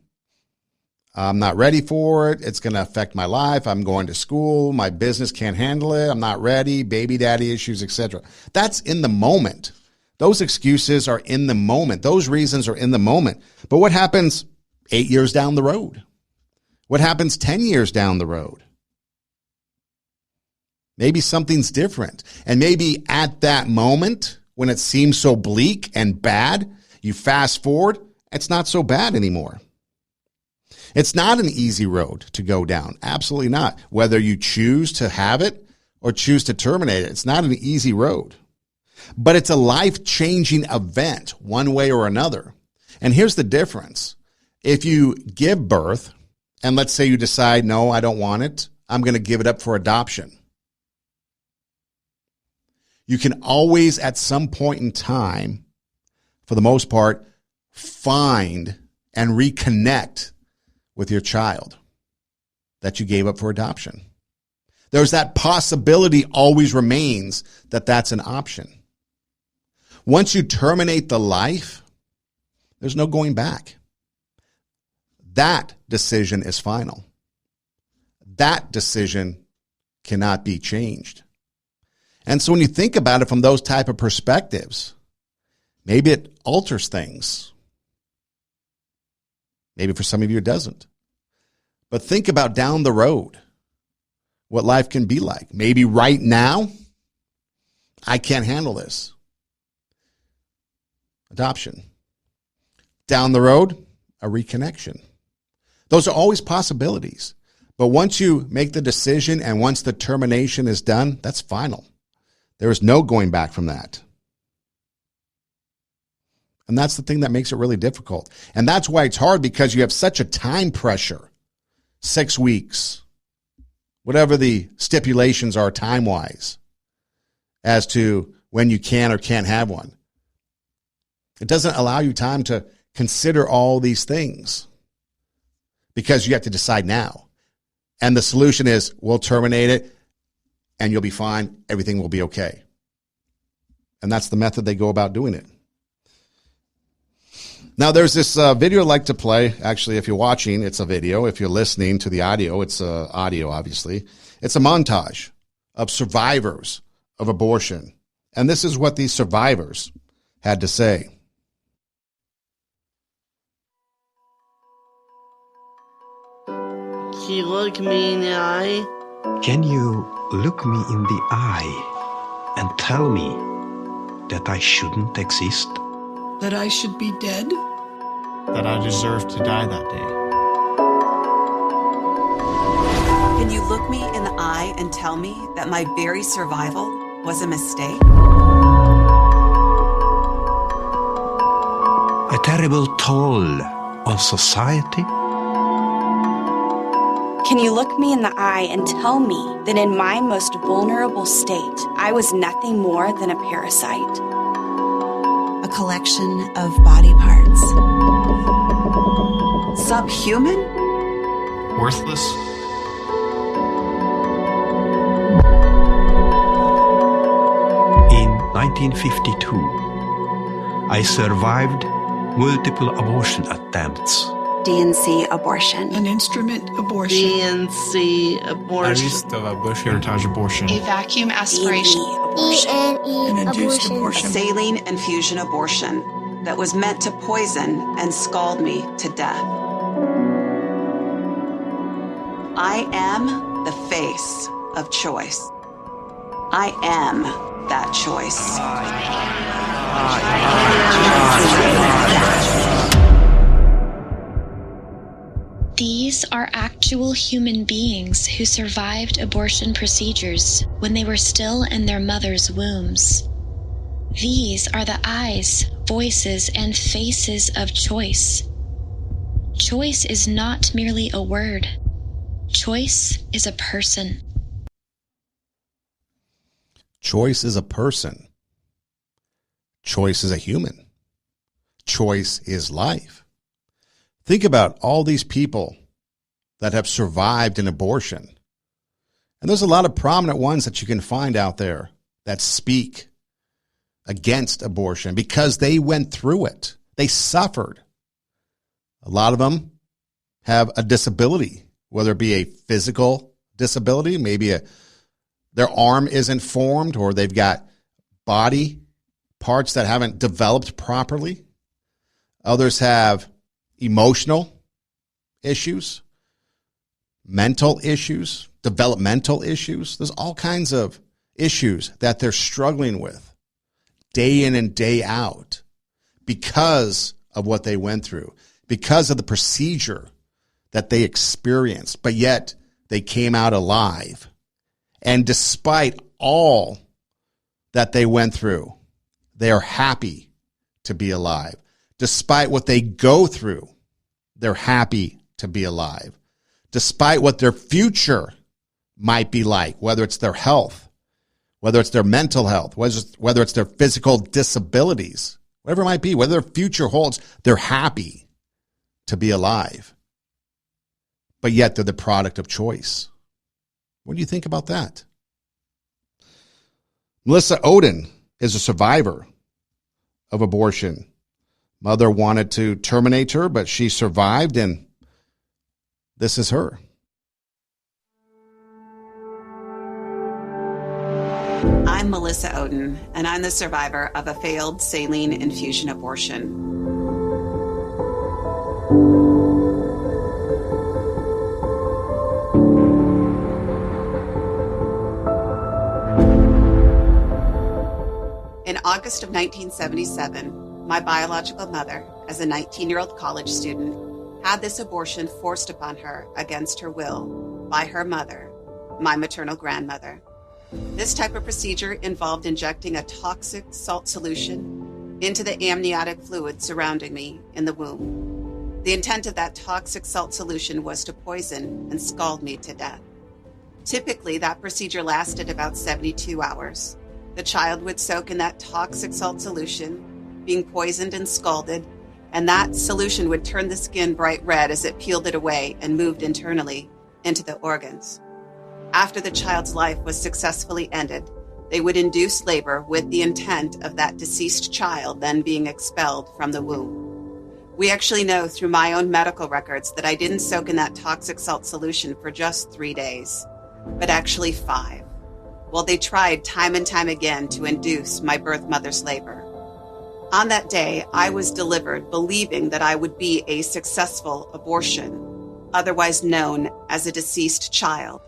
I'm not ready for it. It's going to affect my life. I'm going to school. My business can't handle it. I'm not ready. Baby daddy issues, etc. That's in the moment. Those excuses are in the moment. Those reasons are in the moment. But what happens 8 years down the road? What happens 10 years down the road? Maybe something's different. And maybe at that moment, when it seems so bleak and bad, you fast forward, it's not so bad anymore. It's not an easy road to go down. Absolutely not. Whether you choose to have it or choose to terminate it, it's not an easy road. But it's a life-changing event one way or another. And here's the difference. If you give birth, and let's say you decide, no, I don't want it, I'm going to give it up for adoption. You can always, at some point in time, for the most part, find and reconnect with your child that you gave up for adoption. There's that possibility always remains that that's an option. Once you terminate the life, there's no going back. That decision is final. That decision cannot be changed. And so when you think about it from those type of perspectives, maybe it alters things. Maybe for some of you it doesn't. But think about down the road what life can be like. Maybe right now, I can't handle this. Adoption. Down the road, a reconnection. Those are always possibilities. But once you make the decision and once the termination is done, that's final. There is no going back from that. And that's the thing that makes it really difficult. And that's why it's hard, because you have such a time pressure. 6 weeks, whatever the stipulations are time-wise, as to when you can or can't have one. It doesn't allow you time to consider all these things, because you have to decide now. And the solution is, we'll terminate it and you'll be fine. Everything will be okay. And that's the method they go about doing it. Now, there's this video I'd like to play. Actually, if you're watching, it's a video. If you're listening to the audio, it's audio, obviously. It's a montage of survivors of abortion. And this is what these survivors had to say. Can you look me in the eye? Can you look me in the eye and tell me that I shouldn't exist? That I should be dead? That I deserve to die that day. Can you look me in the eye and tell me that my very survival was a mistake? A terrible toll on society? Can you look me in the eye and tell me that in my most vulnerable state, I was nothing more than a parasite? A collection of body parts. Subhuman? Worthless? In 1952, I survived multiple abortion attempts. DNC abortion. An instrument abortion. DNC abortion. Heritage abortion. A vacuum aspiration. Abortion. An induced abortion. A saline infusion abortion that was meant to poison and scald me to death. I am the face of choice. I am that choice. These are actual human beings who survived abortion procedures when they were still in their mother's wombs. These are the eyes, voices, and faces of choice. Choice is not merely a word. Choice is a person. Choice is a person. Choice is a human. Choice is life. Think about all these people that have survived an abortion. And there's a lot of prominent ones that you can find out there that speak against abortion because they went through it. They suffered. A lot of them have a disability, whether it be a physical disability, maybe their arm isn't formed, or they've got body parts that haven't developed properly. Others have emotional issues, mental issues, developmental issues. There's all kinds of issues that they're struggling with day in and day out because of what they went through, because of the procedure that they experienced, but yet they came out alive. And despite all that they went through, they are happy to be alive. Despite what they go through, they're happy to be alive. Despite what their future might be like, whether it's their health, whether it's their mental health, whether it's their physical disabilities, whatever it might be, whether their future holds, they're happy to be alive. But yet they're the product of choice. What do you think about that? Melissa Oden is a survivor of abortion. Mother wanted to terminate her, but she survived, and this is her. I'm Melissa Oden, and I'm the survivor of a failed saline infusion abortion. In August of 1977, my biological mother, as a 19-year-old college student, had this abortion forced upon her against her will by her mother, my maternal grandmother. This type of procedure involved injecting a toxic salt solution into the amniotic fluid surrounding me in the womb. The intent of that toxic salt solution was to poison and scald me to death. Typically, that procedure lasted about 72 hours. The child would soak in that toxic salt solution, being poisoned and scalded, and that solution would turn the skin bright red as it peeled it away and moved internally into the organs. After the child's life was successfully ended, they would induce labor with the intent of that deceased child then being expelled from the womb. We actually know through my own medical records that I didn't soak in that toxic salt solution for just 3 days, but actually 5. Well, they tried time and time again to induce my birth mother's labor. On that day, I was delivered believing that I would be a successful abortion, otherwise known as a deceased child.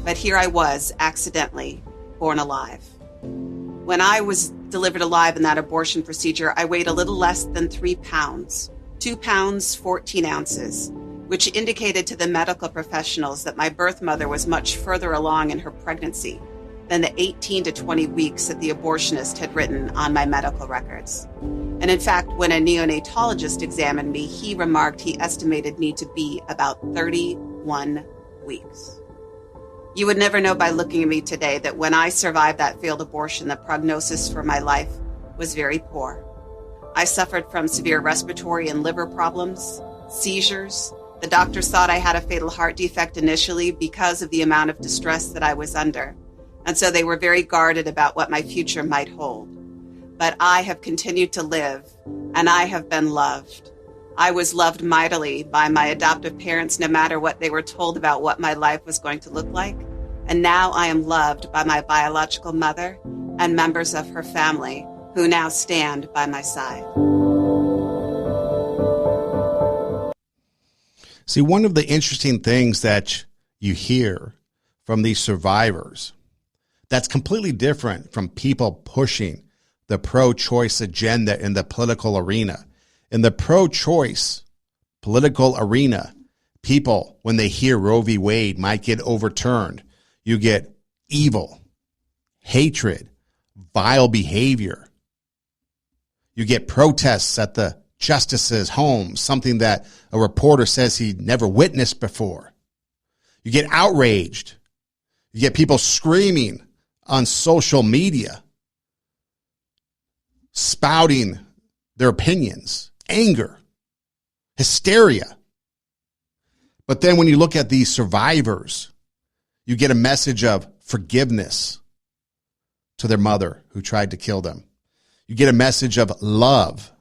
But here I was, accidentally born alive. When I was delivered alive in that abortion procedure, I weighed a little less than 3 pounds, 2 pounds, 14 ounces, which indicated to the medical professionals that my birth mother was much further along in her pregnancy than the 18 to 20 weeks that the abortionist had written on my medical records. And in fact, when a neonatologist examined me, he remarked he estimated me to be about 31 weeks. You would never know by looking at me today that when I survived that failed abortion, the prognosis for my life was very poor. I suffered from severe respiratory and liver problems, seizures. The doctors thought I had a fatal heart defect initially because of the amount of distress that I was under. And so they were very guarded about what my future might hold. But I have continued to live, and I have been loved. I was loved mightily by my adoptive parents, no matter what they were told about what my life was going to look like. And now I am loved by my biological mother and members of her family who now stand by my side. See, one of the interesting things that you hear from these survivors that's completely different from people pushing the pro-choice agenda in the political arena. In the pro-choice political arena, people, when they hear Roe v. Wade might get overturned, you get evil, hatred, vile behavior. You get protests at the justice's home, something that a reporter says he never witnessed before. You get outraged. You get people screaming on social media, spouting their opinions, anger, hysteria. But then when you look at these survivors, you get a message of forgiveness to their mother who tried to kill them. You get a message of love,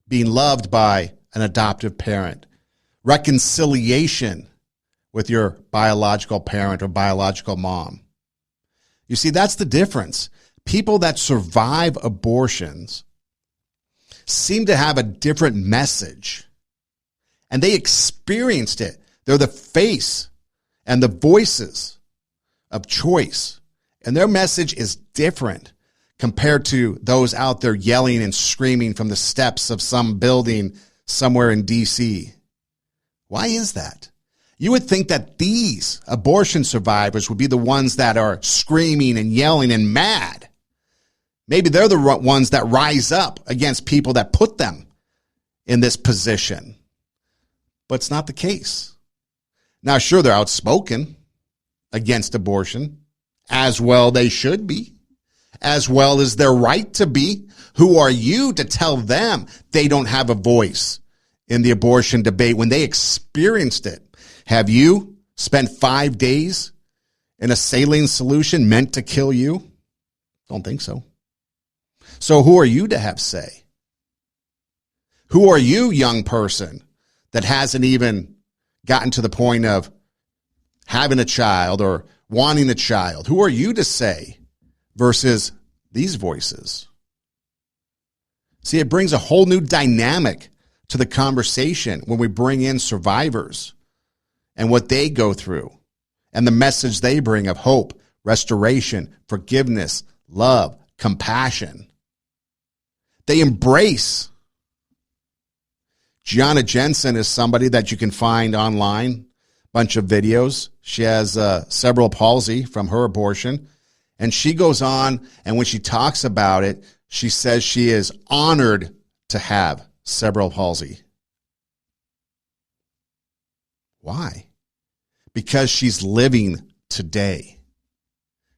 being loved by an adoptive parent, reconciliation with your biological parent or biological mom. You see, that's the difference. People that survive abortions seem to have a different message, and they experienced it. They're the face and the voices of choice, and their message is different compared to those out there yelling and screaming from the steps of some building somewhere in D.C. Why is that? You would think that these abortion survivors would be the ones that are screaming and yelling and mad. Maybe they're the ones that rise up against people that put them in this position. But it's not the case. Now, sure, they're outspoken against abortion, as well they should be, as well as their right to be. Who are you to tell them they don't have a voice in the abortion debate when they experienced it? Have you spent 5 days in a saline solution meant to kill you? Don't think so. So who are you to have say? Who are you, young person, that hasn't even gotten to the point of having a child or wanting a child? Who are you to say versus these voices? See, it brings a whole new dynamic to the conversation when we bring in survivors and what they go through and the message they bring of hope, restoration, forgiveness, love, compassion. They embrace. Gianna Jensen is somebody that you can find online, bunch of videos. She has cerebral palsy from her abortion, and she goes on, and when she talks about it, She says she is honored to have cerebral palsy. Why? Because she's living today.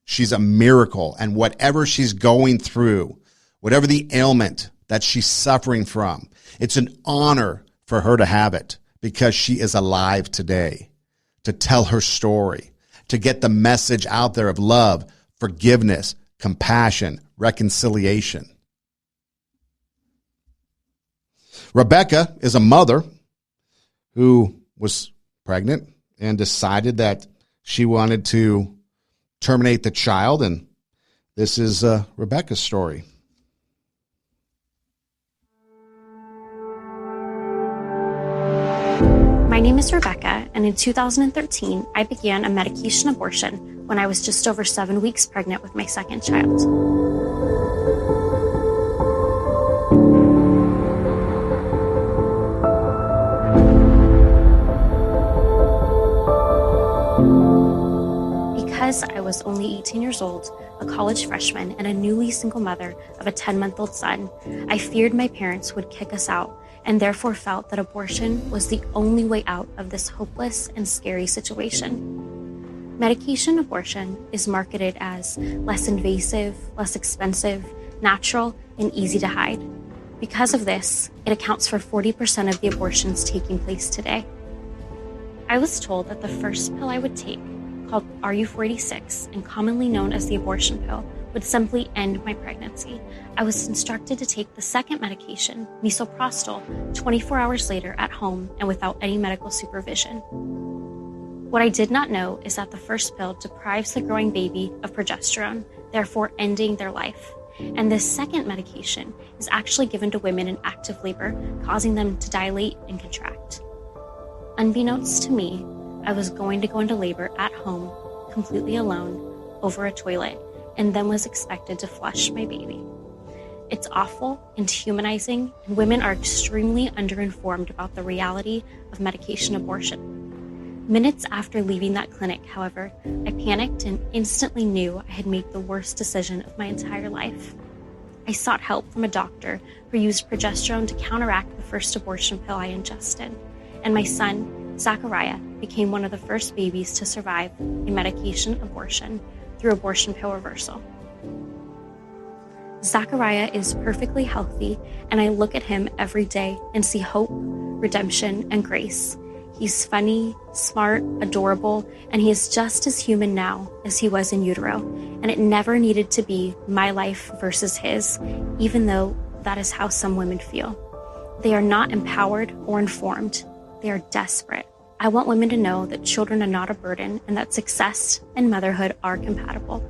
She's a miracle, and whatever she's going through, whatever the ailment that she's suffering from, it's an honor for her to have it because she is alive today to tell her story, to get the message out there of love, forgiveness, compassion, reconciliation. Rebekah is a mother who was pregnant and decided that she wanted to terminate the child, and this is Rebekah's story. My name is Rebekah, and in 2013, I began a medication abortion when I was just over 7 weeks pregnant with my second child. Because I was only 18 years old, a college freshman, and a newly single mother of a 10-month-old son, I feared my parents would kick us out and therefore felt that abortion was the only way out of this hopeless and scary situation. Medication abortion is marketed as less invasive, less expensive, natural, and easy to hide. Because of this, it accounts for 40% of the abortions taking place today. I was told that the first pill I would take, called RU486 and commonly known as the abortion pill, would simply end my pregnancy. I was instructed to take the second medication, misoprostol, 24 hours later at home and without any medical supervision. What I did not know is that the first pill deprives the growing baby of progesterone, therefore ending their life. And this second medication is actually given to women in active labor, causing them to dilate and contract. Unbeknownst to me, I was going to go into labor at home, completely alone, over a toilet, and then was expected to flush my baby. It's awful and dehumanizing, and women are extremely underinformed about the reality of medication abortion. Minutes after leaving that clinic, however, I panicked and instantly knew I had made the worst decision of my entire life. I sought help from a doctor who used progesterone to counteract the first abortion pill I ingested, and my son, Zachariah, became one of the first babies to survive a medication abortion through abortion pill reversal. Zachariah is perfectly healthy, and I look at him every day and see hope, redemption, and grace. He's funny, smart, adorable, and he is just as human now as he was in utero, and it never needed to be my life versus his, even though that is how some women feel. They are not empowered or informed. They are desperate. I want women to know that children are not a burden and that success and motherhood are compatible.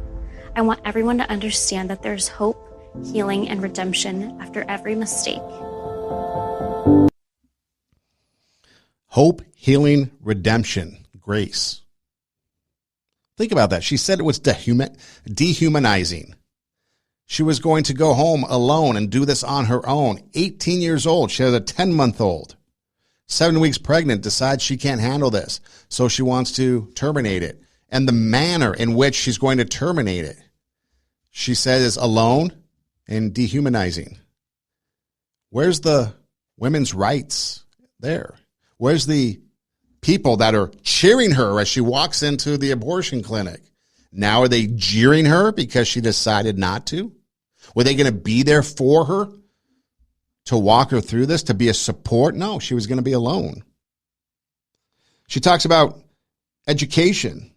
I want everyone to understand that there's hope, healing, and redemption after every mistake. Hope, healing, redemption, grace. Think about that. She said it was dehumanizing. She was going to go home alone and do this on her own. 18 years old. She has a 10-month-old. 7 weeks pregnant, decides she can't handle this, so she wants to terminate it. And the manner in which she's going to terminate it, she said, is alone and dehumanizing. Where's the women's rights there? Where's the people that are cheering her as she walks into the abortion clinic? Now are they jeering her because she decided not to? Were they going to be there for her to walk her through this, to be a support? No, she was going to be alone. She talks about education.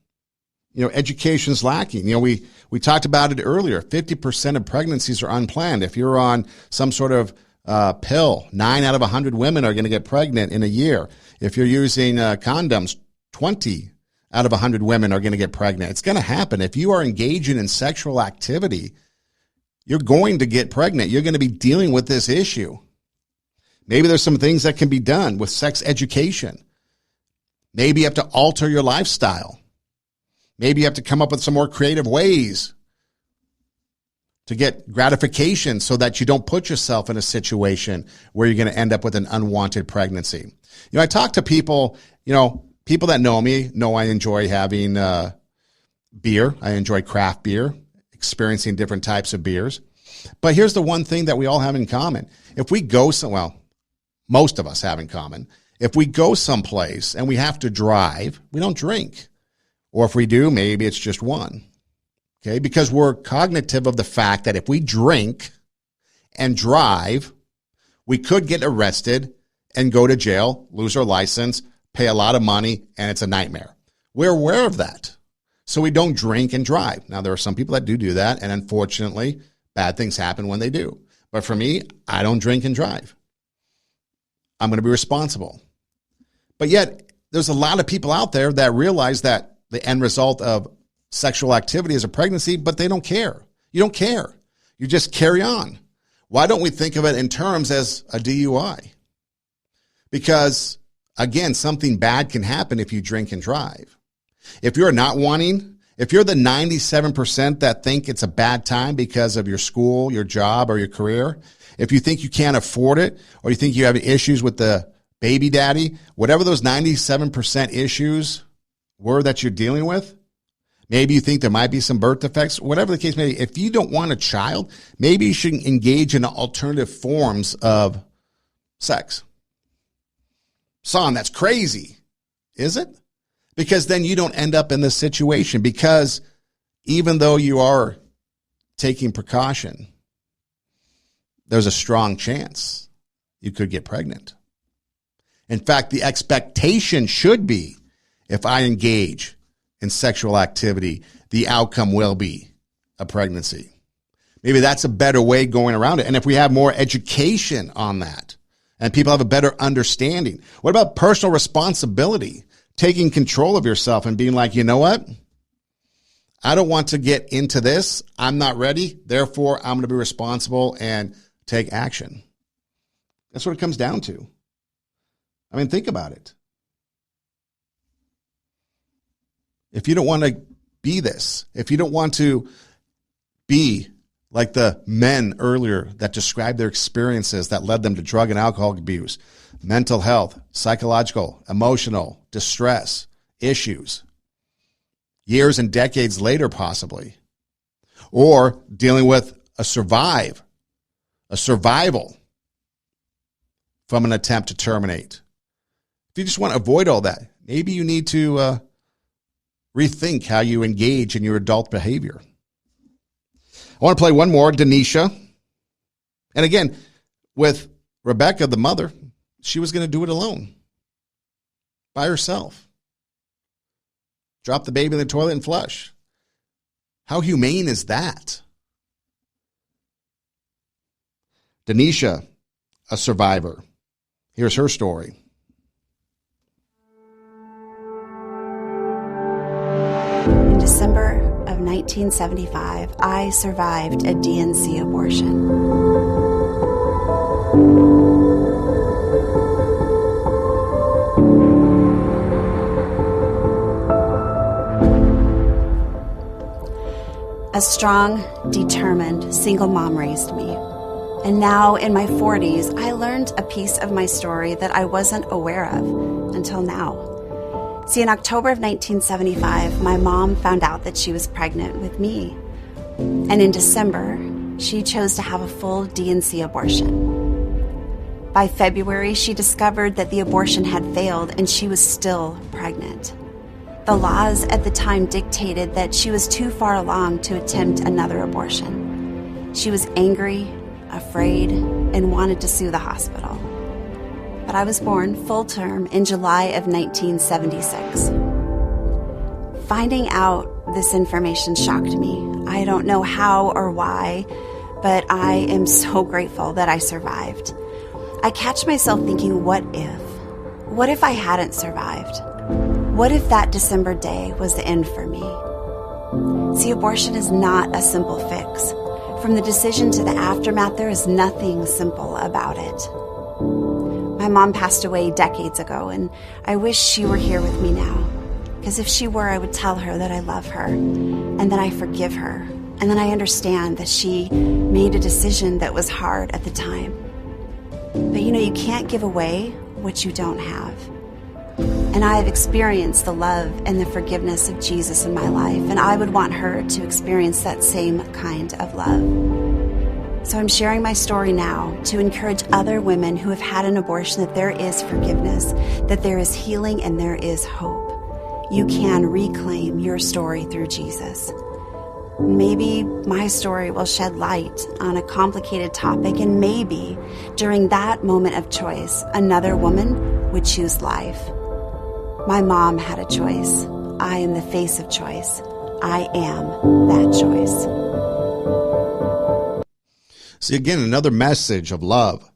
Education's lacking. We talked about it earlier. 50% of pregnancies are unplanned. If you're on some sort of pill, 9 out of 100 women are going to get pregnant in a year. If you're using condoms, 20 out of 100 women are going to get pregnant. It's going to happen. If you are engaging in sexual activity, you're going to get pregnant. You're going to be dealing with this issue. Maybe there's some things that can be done with sex education. Maybe you have to alter your lifestyle. Maybe you have to come up with some more creative ways to get gratification so that you don't put yourself in a situation where you're going to end up with an unwanted pregnancy. I talk to people, people that know me know I enjoy having beer. I enjoy craft beer, experiencing different types of beers. But here's the one thing that we all have in common. If we go most of us have in common. If we go someplace and we have to drive, we don't drink. Or if we do, maybe it's just one. Okay? Because we're cognitive of the fact that if we drink and drive, we could get arrested and go to jail, lose our license, pay a lot of money, and it's a nightmare. We're aware of that. So we don't drink and drive. Now, there are some people that do that, and unfortunately, bad things happen when they do. But for me, I don't drink and drive. I'm going to be responsible. But yet, there's a lot of people out there that realize that the end result of sexual activity is a pregnancy, but they don't care. You don't care. You just carry on. Why don't we think of it in terms as a DUI? Because, again, something bad can happen if you drink and drive. If you're not wanting, if you're the 97% that think it's a bad time because of your school, your job, or your career, if you think you can't afford it, or you think you have issues with the baby daddy, whatever those 97% issues were that you're dealing with, maybe you think there might be some birth defects, whatever the case may be, if you don't want a child, maybe you should engage in alternative forms of sex. Son, that's crazy. Is it? Because then you don't end up in this situation, because even though you are taking precaution, there's a strong chance you could get pregnant. In fact, the expectation should be, if I engage in sexual activity, the outcome will be a pregnancy. Maybe that's a better way going around it. And if we have more education on that and people have a better understanding, what about personal responsibility? Taking control of yourself and being like, you know what? I don't want to get into this. I'm not ready. Therefore, I'm going to be responsible and take action. That's what it comes down to. I mean, think about it. If you don't want to be this, if you don't want to be like the men earlier that described their experiences that led them to drug and alcohol abuse, mental health, psychological, emotional, distress, issues, years and decades later possibly, or dealing with a survival from an attempt to terminate. If you just want to avoid all that, maybe you need to rethink how you engage in your adult behavior. I want to play one more, Denisha. And again, with Rebekah, the mother, she was going to do it alone, by herself. Drop the baby in the toilet and flush. How humane is that? Denisha, a survivor. Here's her story. In December of 1975, I survived a DNC abortion. A strong, determined, single mom raised me. And now, in my 40s, I learned a piece of my story that I wasn't aware of until now. See, in October of 1975, my mom found out that she was pregnant with me. And in December, she chose to have a full DNC abortion. By February, she discovered that the abortion had failed and she was still pregnant. The laws at the time dictated that she was too far along to attempt another abortion. She was angry, afraid, and wanted to sue the hospital. But I was born full term in July of 1976. Finding out this information shocked me. I don't know how or why, but I am so grateful that I survived. I catch myself thinking, what if? What if I hadn't survived? What if that December day was the end for me? See, abortion is not a simple fix. From the decision to the aftermath, there is nothing simple about it. My mom passed away decades ago, and I wish she were here with me now. Because if she were, I would tell her that I love her, and that I forgive her, and that I understand that she made a decision that was hard at the time. But you can't give away what you don't have. And I have experienced the love and the forgiveness of Jesus in my life, and I would want her to experience that same kind of love. So I'm sharing my story now to encourage other women who have had an abortion that there is forgiveness, that there is healing, and there is hope. You can reclaim your story through Jesus. Maybe my story will shed light on a complicated topic, and maybe during that moment of choice, another woman would choose life. My mom had a choice. I am the face of choice. I am that choice. See, again, another message of love,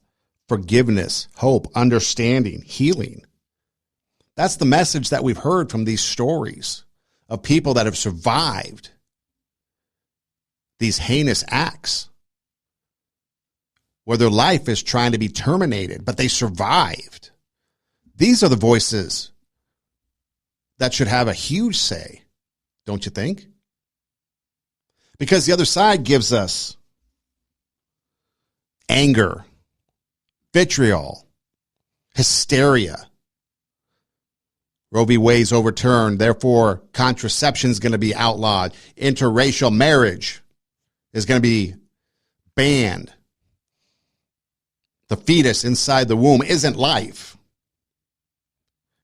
forgiveness, hope, understanding, healing. That's the message that we've heard from these stories of people that have survived these heinous acts where their life is trying to be terminated, but they survived. These are the voices that should have a huge say, don't you think? Because the other side gives us anger, vitriol, hysteria. Roe v. Wade's overturned, therefore contraception is going to be outlawed. Interracial marriage is going to be banned. The fetus inside the womb isn't life.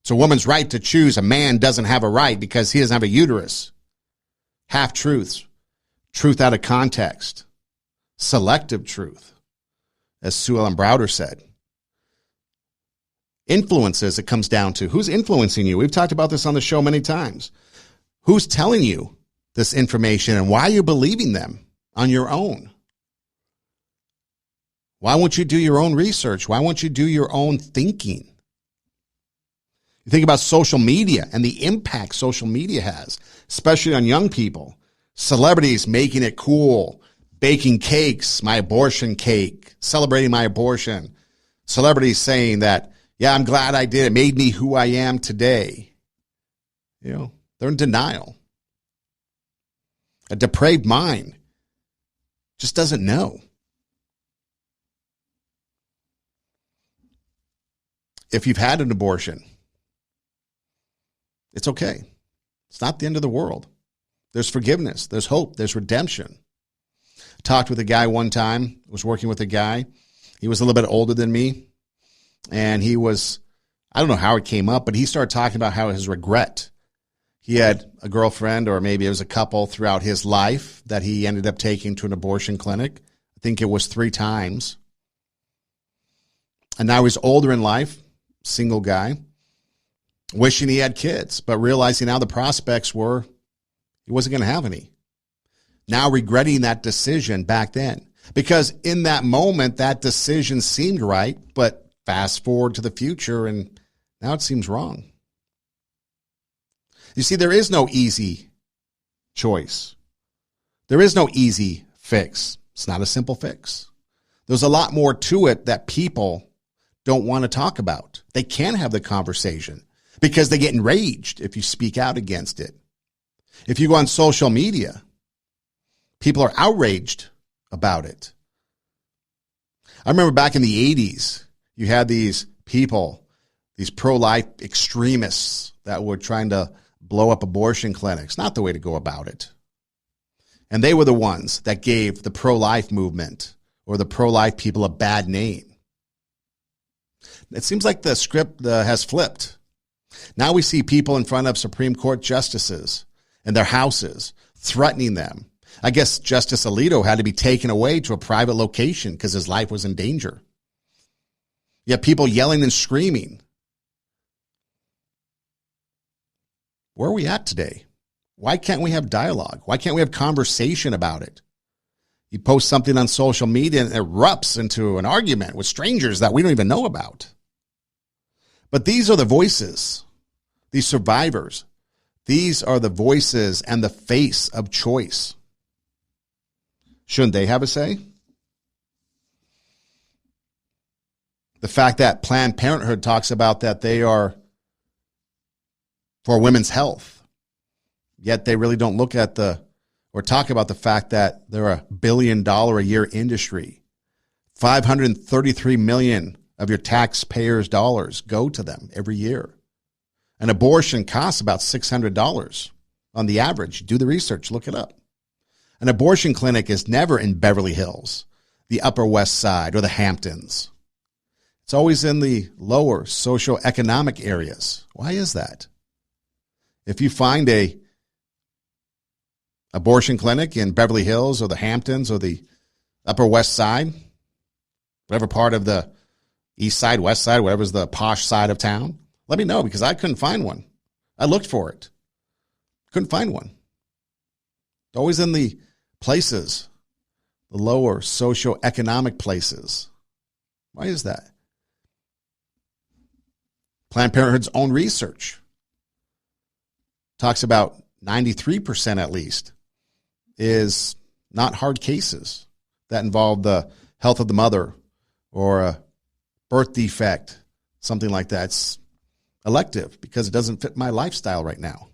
It's a woman's right to choose. A man doesn't have a right because he doesn't have a uterus. Half-truths, truth out of context, selective truth, as Sue Ellen Browder said. Influences, it comes down to who's influencing you. We've talked about this on the show many times. Who's telling you this information and why are you believing them on your own? Why won't you do your own research? Why won't you do your own thinking? You think about social media and the impact social media has, especially on young people. Celebrities making it cool, baking cakes, my abortion cake, celebrating my abortion. Celebrities saying that, yeah, I'm glad I did. It made me who I am today. You know, they're in denial. A depraved mind just doesn't know. If you've had an abortion, it's okay. It's not the end of the world. There's forgiveness. There's hope. There's redemption. I talked with a guy one time. I was working with a guy. He was a little bit older than me. And he was, I don't know how it came up, but he started talking about how his regret. He had a girlfriend, or maybe it was a couple throughout his life that he ended up taking to an abortion clinic. I think it was 3 times. And now he's older in life, single guy, wishing he had kids, but realizing now the prospects were he wasn't going to have any. Now regretting that decision back then. Because in that moment, that decision seemed right, but fast forward to the future, and now it seems wrong. You see, there is no easy choice. There is no easy fix. It's not a simple fix. There's a lot more to it that people don't want to talk about. They can't have the conversation because they get enraged if you speak out against it. If you go on social media, people are outraged about it. I remember back in the 80s, you had these people, these pro-life extremists that were trying to blow up abortion clinics. Not the way to go about it. And they were the ones that gave the pro-life movement or the pro-life people a bad name. It seems like the script has flipped. Now we see people in front of Supreme Court justices and their houses threatening them. I guess Justice Alito had to be taken away to a private location because his life was in danger. You have people yelling and screaming. Where are we at today? Why can't we have dialogue? Why can't we have conversation about it? You post something on social media and it erupts into an argument with strangers that we don't even know about. But these are the voices, these survivors. These are the voices and the face of choice. Shouldn't they have a say? The fact that Planned Parenthood talks about that they are for women's health, yet they really don't look at or talk about the fact that they're $1 billion a year industry. 533 million of your taxpayers' dollars go to them every year. An abortion costs about $600 on the average. Do the research, look it up. An abortion clinic is never in Beverly Hills. the Upper West Side or the Hamptons. It's always in the lower socioeconomic areas. Why is that? If you find a abortion clinic in Beverly Hills or the Hamptons or the Upper West Side, whatever part of the East Side, West Side, whatever's the posh side of town, let me know, because I couldn't find one. I looked for it. Couldn't find one. It's always in the places, the lower socioeconomic places. Why is that? Planned Parenthood's own research talks about 93% at least is not hard cases that involve the health of the mother or a birth defect, something like that. It's elective because it doesn't fit my lifestyle right now.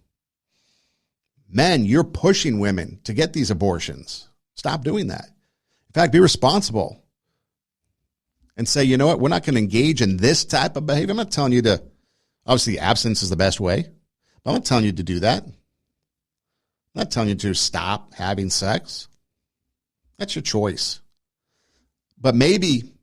Men, you're pushing women to get these abortions. Stop doing that. In fact, be responsible and say, you know what, we're not going to engage in this type of behavior. I'm not telling you to, obviously abstinence is the best way, but I'm not telling you to do that. I'm not telling you to stop having sex. That's your choice. But maybe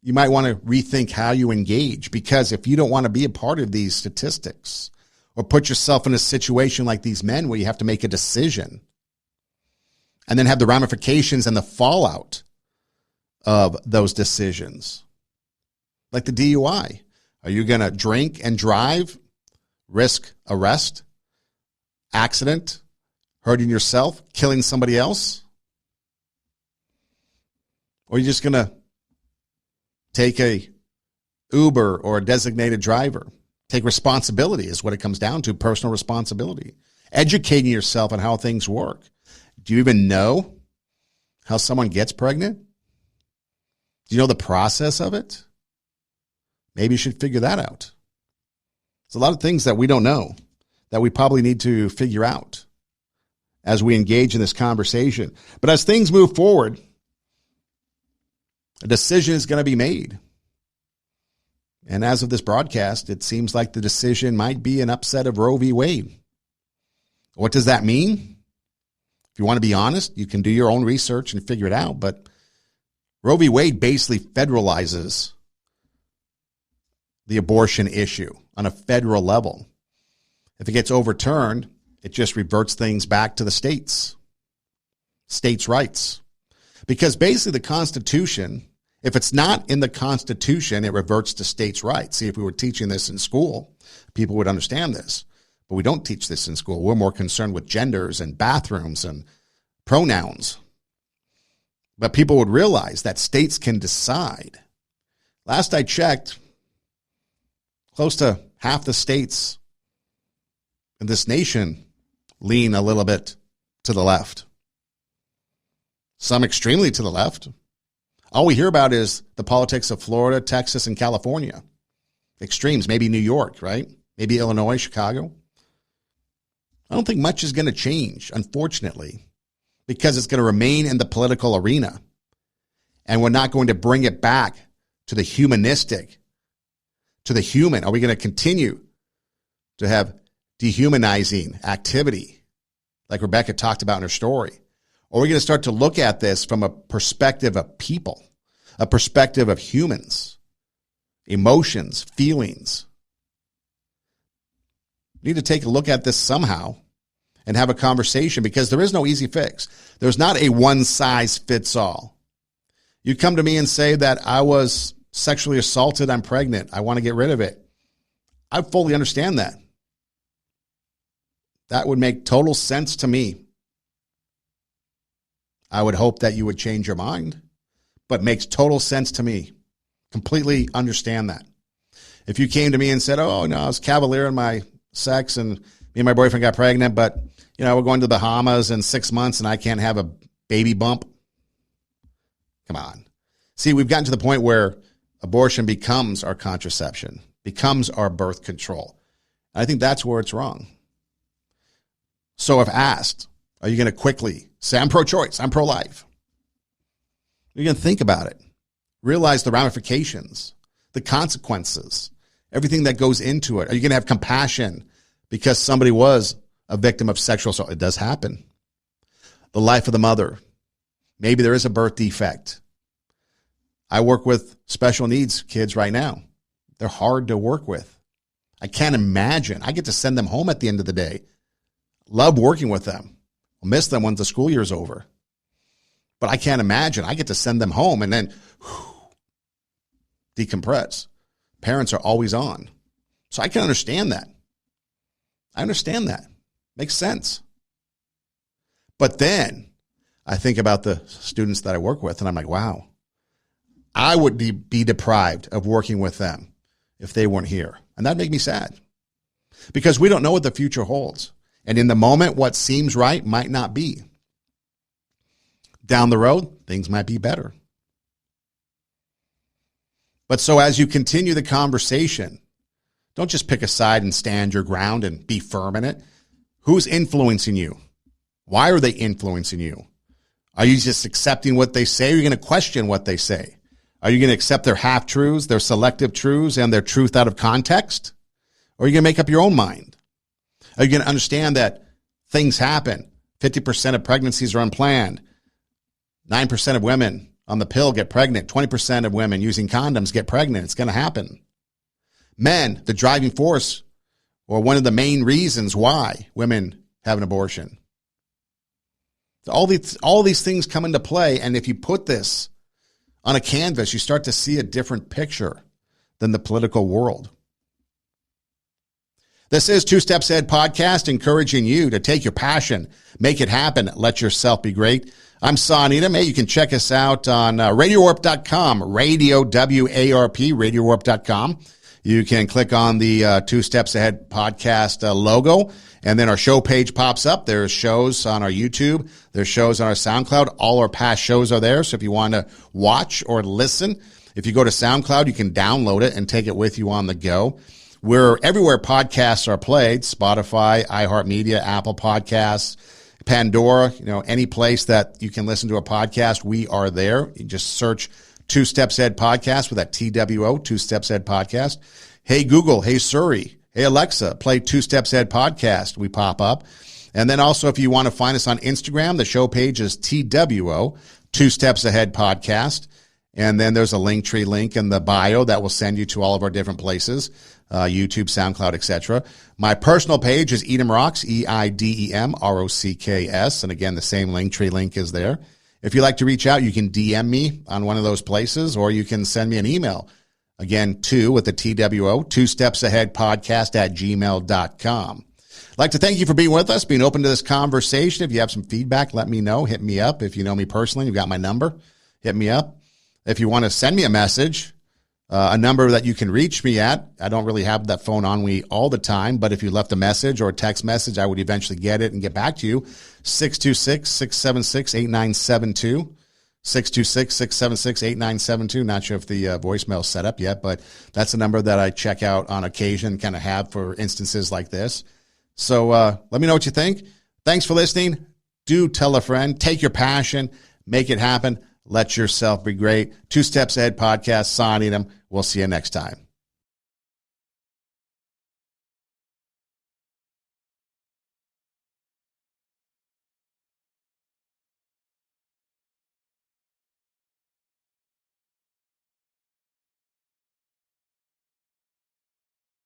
you might want to rethink how you engage, because if you don't want to be a part of these statistics or put yourself in a situation like these men where you have to make a decision and then have the ramifications and the fallout of those decisions, like the DUI. Are you going to drink and drive, risk arrest, accident, hurting yourself, killing somebody else? Or are you just going to take a Uber or a designated driver? Take responsibility is what it comes down to, personal responsibility. Educating yourself on how things work. Do you even know how someone gets pregnant? Do you know the process of it? Maybe you should figure that out. There's a lot of things that we don't know that we probably need to figure out as we engage in this conversation. But as things move forward, a decision is going to be made. And as of this broadcast, it seems like the decision might be an upset of Roe v. Wade. What does that mean? If you want to be honest, you can do your own research and figure it out. But Roe v. Wade basically federalizes the abortion issue on a federal level. If it gets overturned, it just reverts things back to the states' rights. Because basically the Constitution, if it's not in the Constitution, it reverts to states' rights. See, if we were teaching this in school, people would understand this. But we don't teach this in school. We're more concerned with genders and bathrooms and pronouns. But people would realize that states can decide. Last I checked, close to half the states in this nation lean a little bit to the left. Some extremely to the left. All we hear about is the politics of Florida, Texas, and California. Extremes, maybe New York, right? Maybe Illinois, Chicago. I don't think much is going to change, unfortunately, because it's going to remain in the political arena. And we're not going to bring it back to the humanistic, to the human. Are we going to continue to have dehumanizing activity like Rebekah talked about in her story? Or are we going to start to look at this from a perspective of people, a perspective of humans, emotions, feelings? We need to take a look at this somehow and have a conversation, because there is no easy fix. There's not a one-size-fits-all. You come to me and say that I was sexually assaulted, I'm pregnant, I want to get rid of it. I fully understand that. That would make total sense to me. I would hope that you would change your mind, but makes total sense to me. Completely understand that. If you came to me and said, oh, no, I was cavalier in my sex and me and my boyfriend got pregnant, but, you know, we're going to the Bahamas in 6 months and I can't have a baby bump. Come on. See, we've gotten to the point where abortion becomes our contraception, becomes our birth control. I think that's where it's wrong. So if asked, are you going to quickly say, I'm pro-choice, I'm pro-life? You're going to think about it. Realize the ramifications, the consequences, everything that goes into it. Are you going to have compassion because somebody was a victim of sexual assault? It does happen. The life of the mother. Maybe there is a birth defect. I work with special needs kids right now. They're hard to work with. I can't imagine. I get to send them home at the end of the day. Love working with them. I'll miss them once the school year's over. But I can't imagine. I get to send them home and then decompress. Parents are always on. So I can understand that. I understand that. Makes sense. But then I think about the students that I work with, and I'm like, wow, I would be deprived of working with them if they weren't here. And that'd make me sad because we don't know what the future holds. And in the moment, what seems right might not be. Down the road, things might be better. But so as you continue the conversation, don't just pick a side and stand your ground and be firm in it. Who's influencing you? Why are they influencing you? Are you just accepting what they say? Or are you going to question what they say? Are you going to accept their half-truths, their selective truths, and their truth out of context? Or are you going to make up your own mind? Are you going to understand that things happen? 50% of pregnancies are unplanned. 9% of women on the pill get pregnant. 20% of women using condoms get pregnant. It's going to happen. Men, the driving force, or one of the main reasons why women have an abortion. All these things come into play, and if you put this on a canvas, you start to see a different picture than the political world. This is Two Steps Ahead podcast, encouraging you to take your passion, make it happen, let yourself be great. I'm Son Edom. Hey, you can check us out on RadioWarp.com, Radio W-A-R-P, RadioWarp.com. You can click on the Two Steps Ahead podcast logo, and then our show page pops up. There's shows on our YouTube. There's shows on our SoundCloud. All our past shows are there. So if you want to watch or listen, if you go to SoundCloud, you can download it and take it with you on the go. We're everywhere podcasts are played: Spotify, iHeartMedia, Apple Podcasts, Pandora. Any place that you can listen to a podcast, we are there. You just search Two Steps Ahead Podcast with that TWO, Two Steps Ahead Podcast. Hey Google, hey Siri, hey Alexa, play Two Steps Ahead Podcast. We pop up. And then also, if you want to find us on Instagram, the show page is TWO, Two Steps Ahead Podcast. And then there's a Linktree link in the bio that will send you to all of our different places, YouTube, SoundCloud, etc. My personal page is Edom Rocks, EIDEM ROCKS. And again, the same Linktree link is there. If you'd like to reach out, you can DM me on one of those places, or you can send me an email. Again, with the TWO, Two Steps Ahead Podcast at gmail.com. I'd like to thank you for being with us, being open to this conversation. If you have some feedback, let me know. Hit me up. If you know me personally, you've got my number. Hit me up. If you want to send me a message, a number that you can reach me at. I don't really have that phone on me all the time, but if you left a message or a text message, I would eventually get it and get back to you. 626-676-8972. 626-676-8972. Not sure if the voicemail's set up yet, but that's the number that I check out on occasion, kind of have for instances like this. So let me know what you think. Thanks for listening. Do tell a friend. Take your passion. Make it happen. Let yourself be great. Two Steps Ahead podcast. Son Edom. We'll see you next time.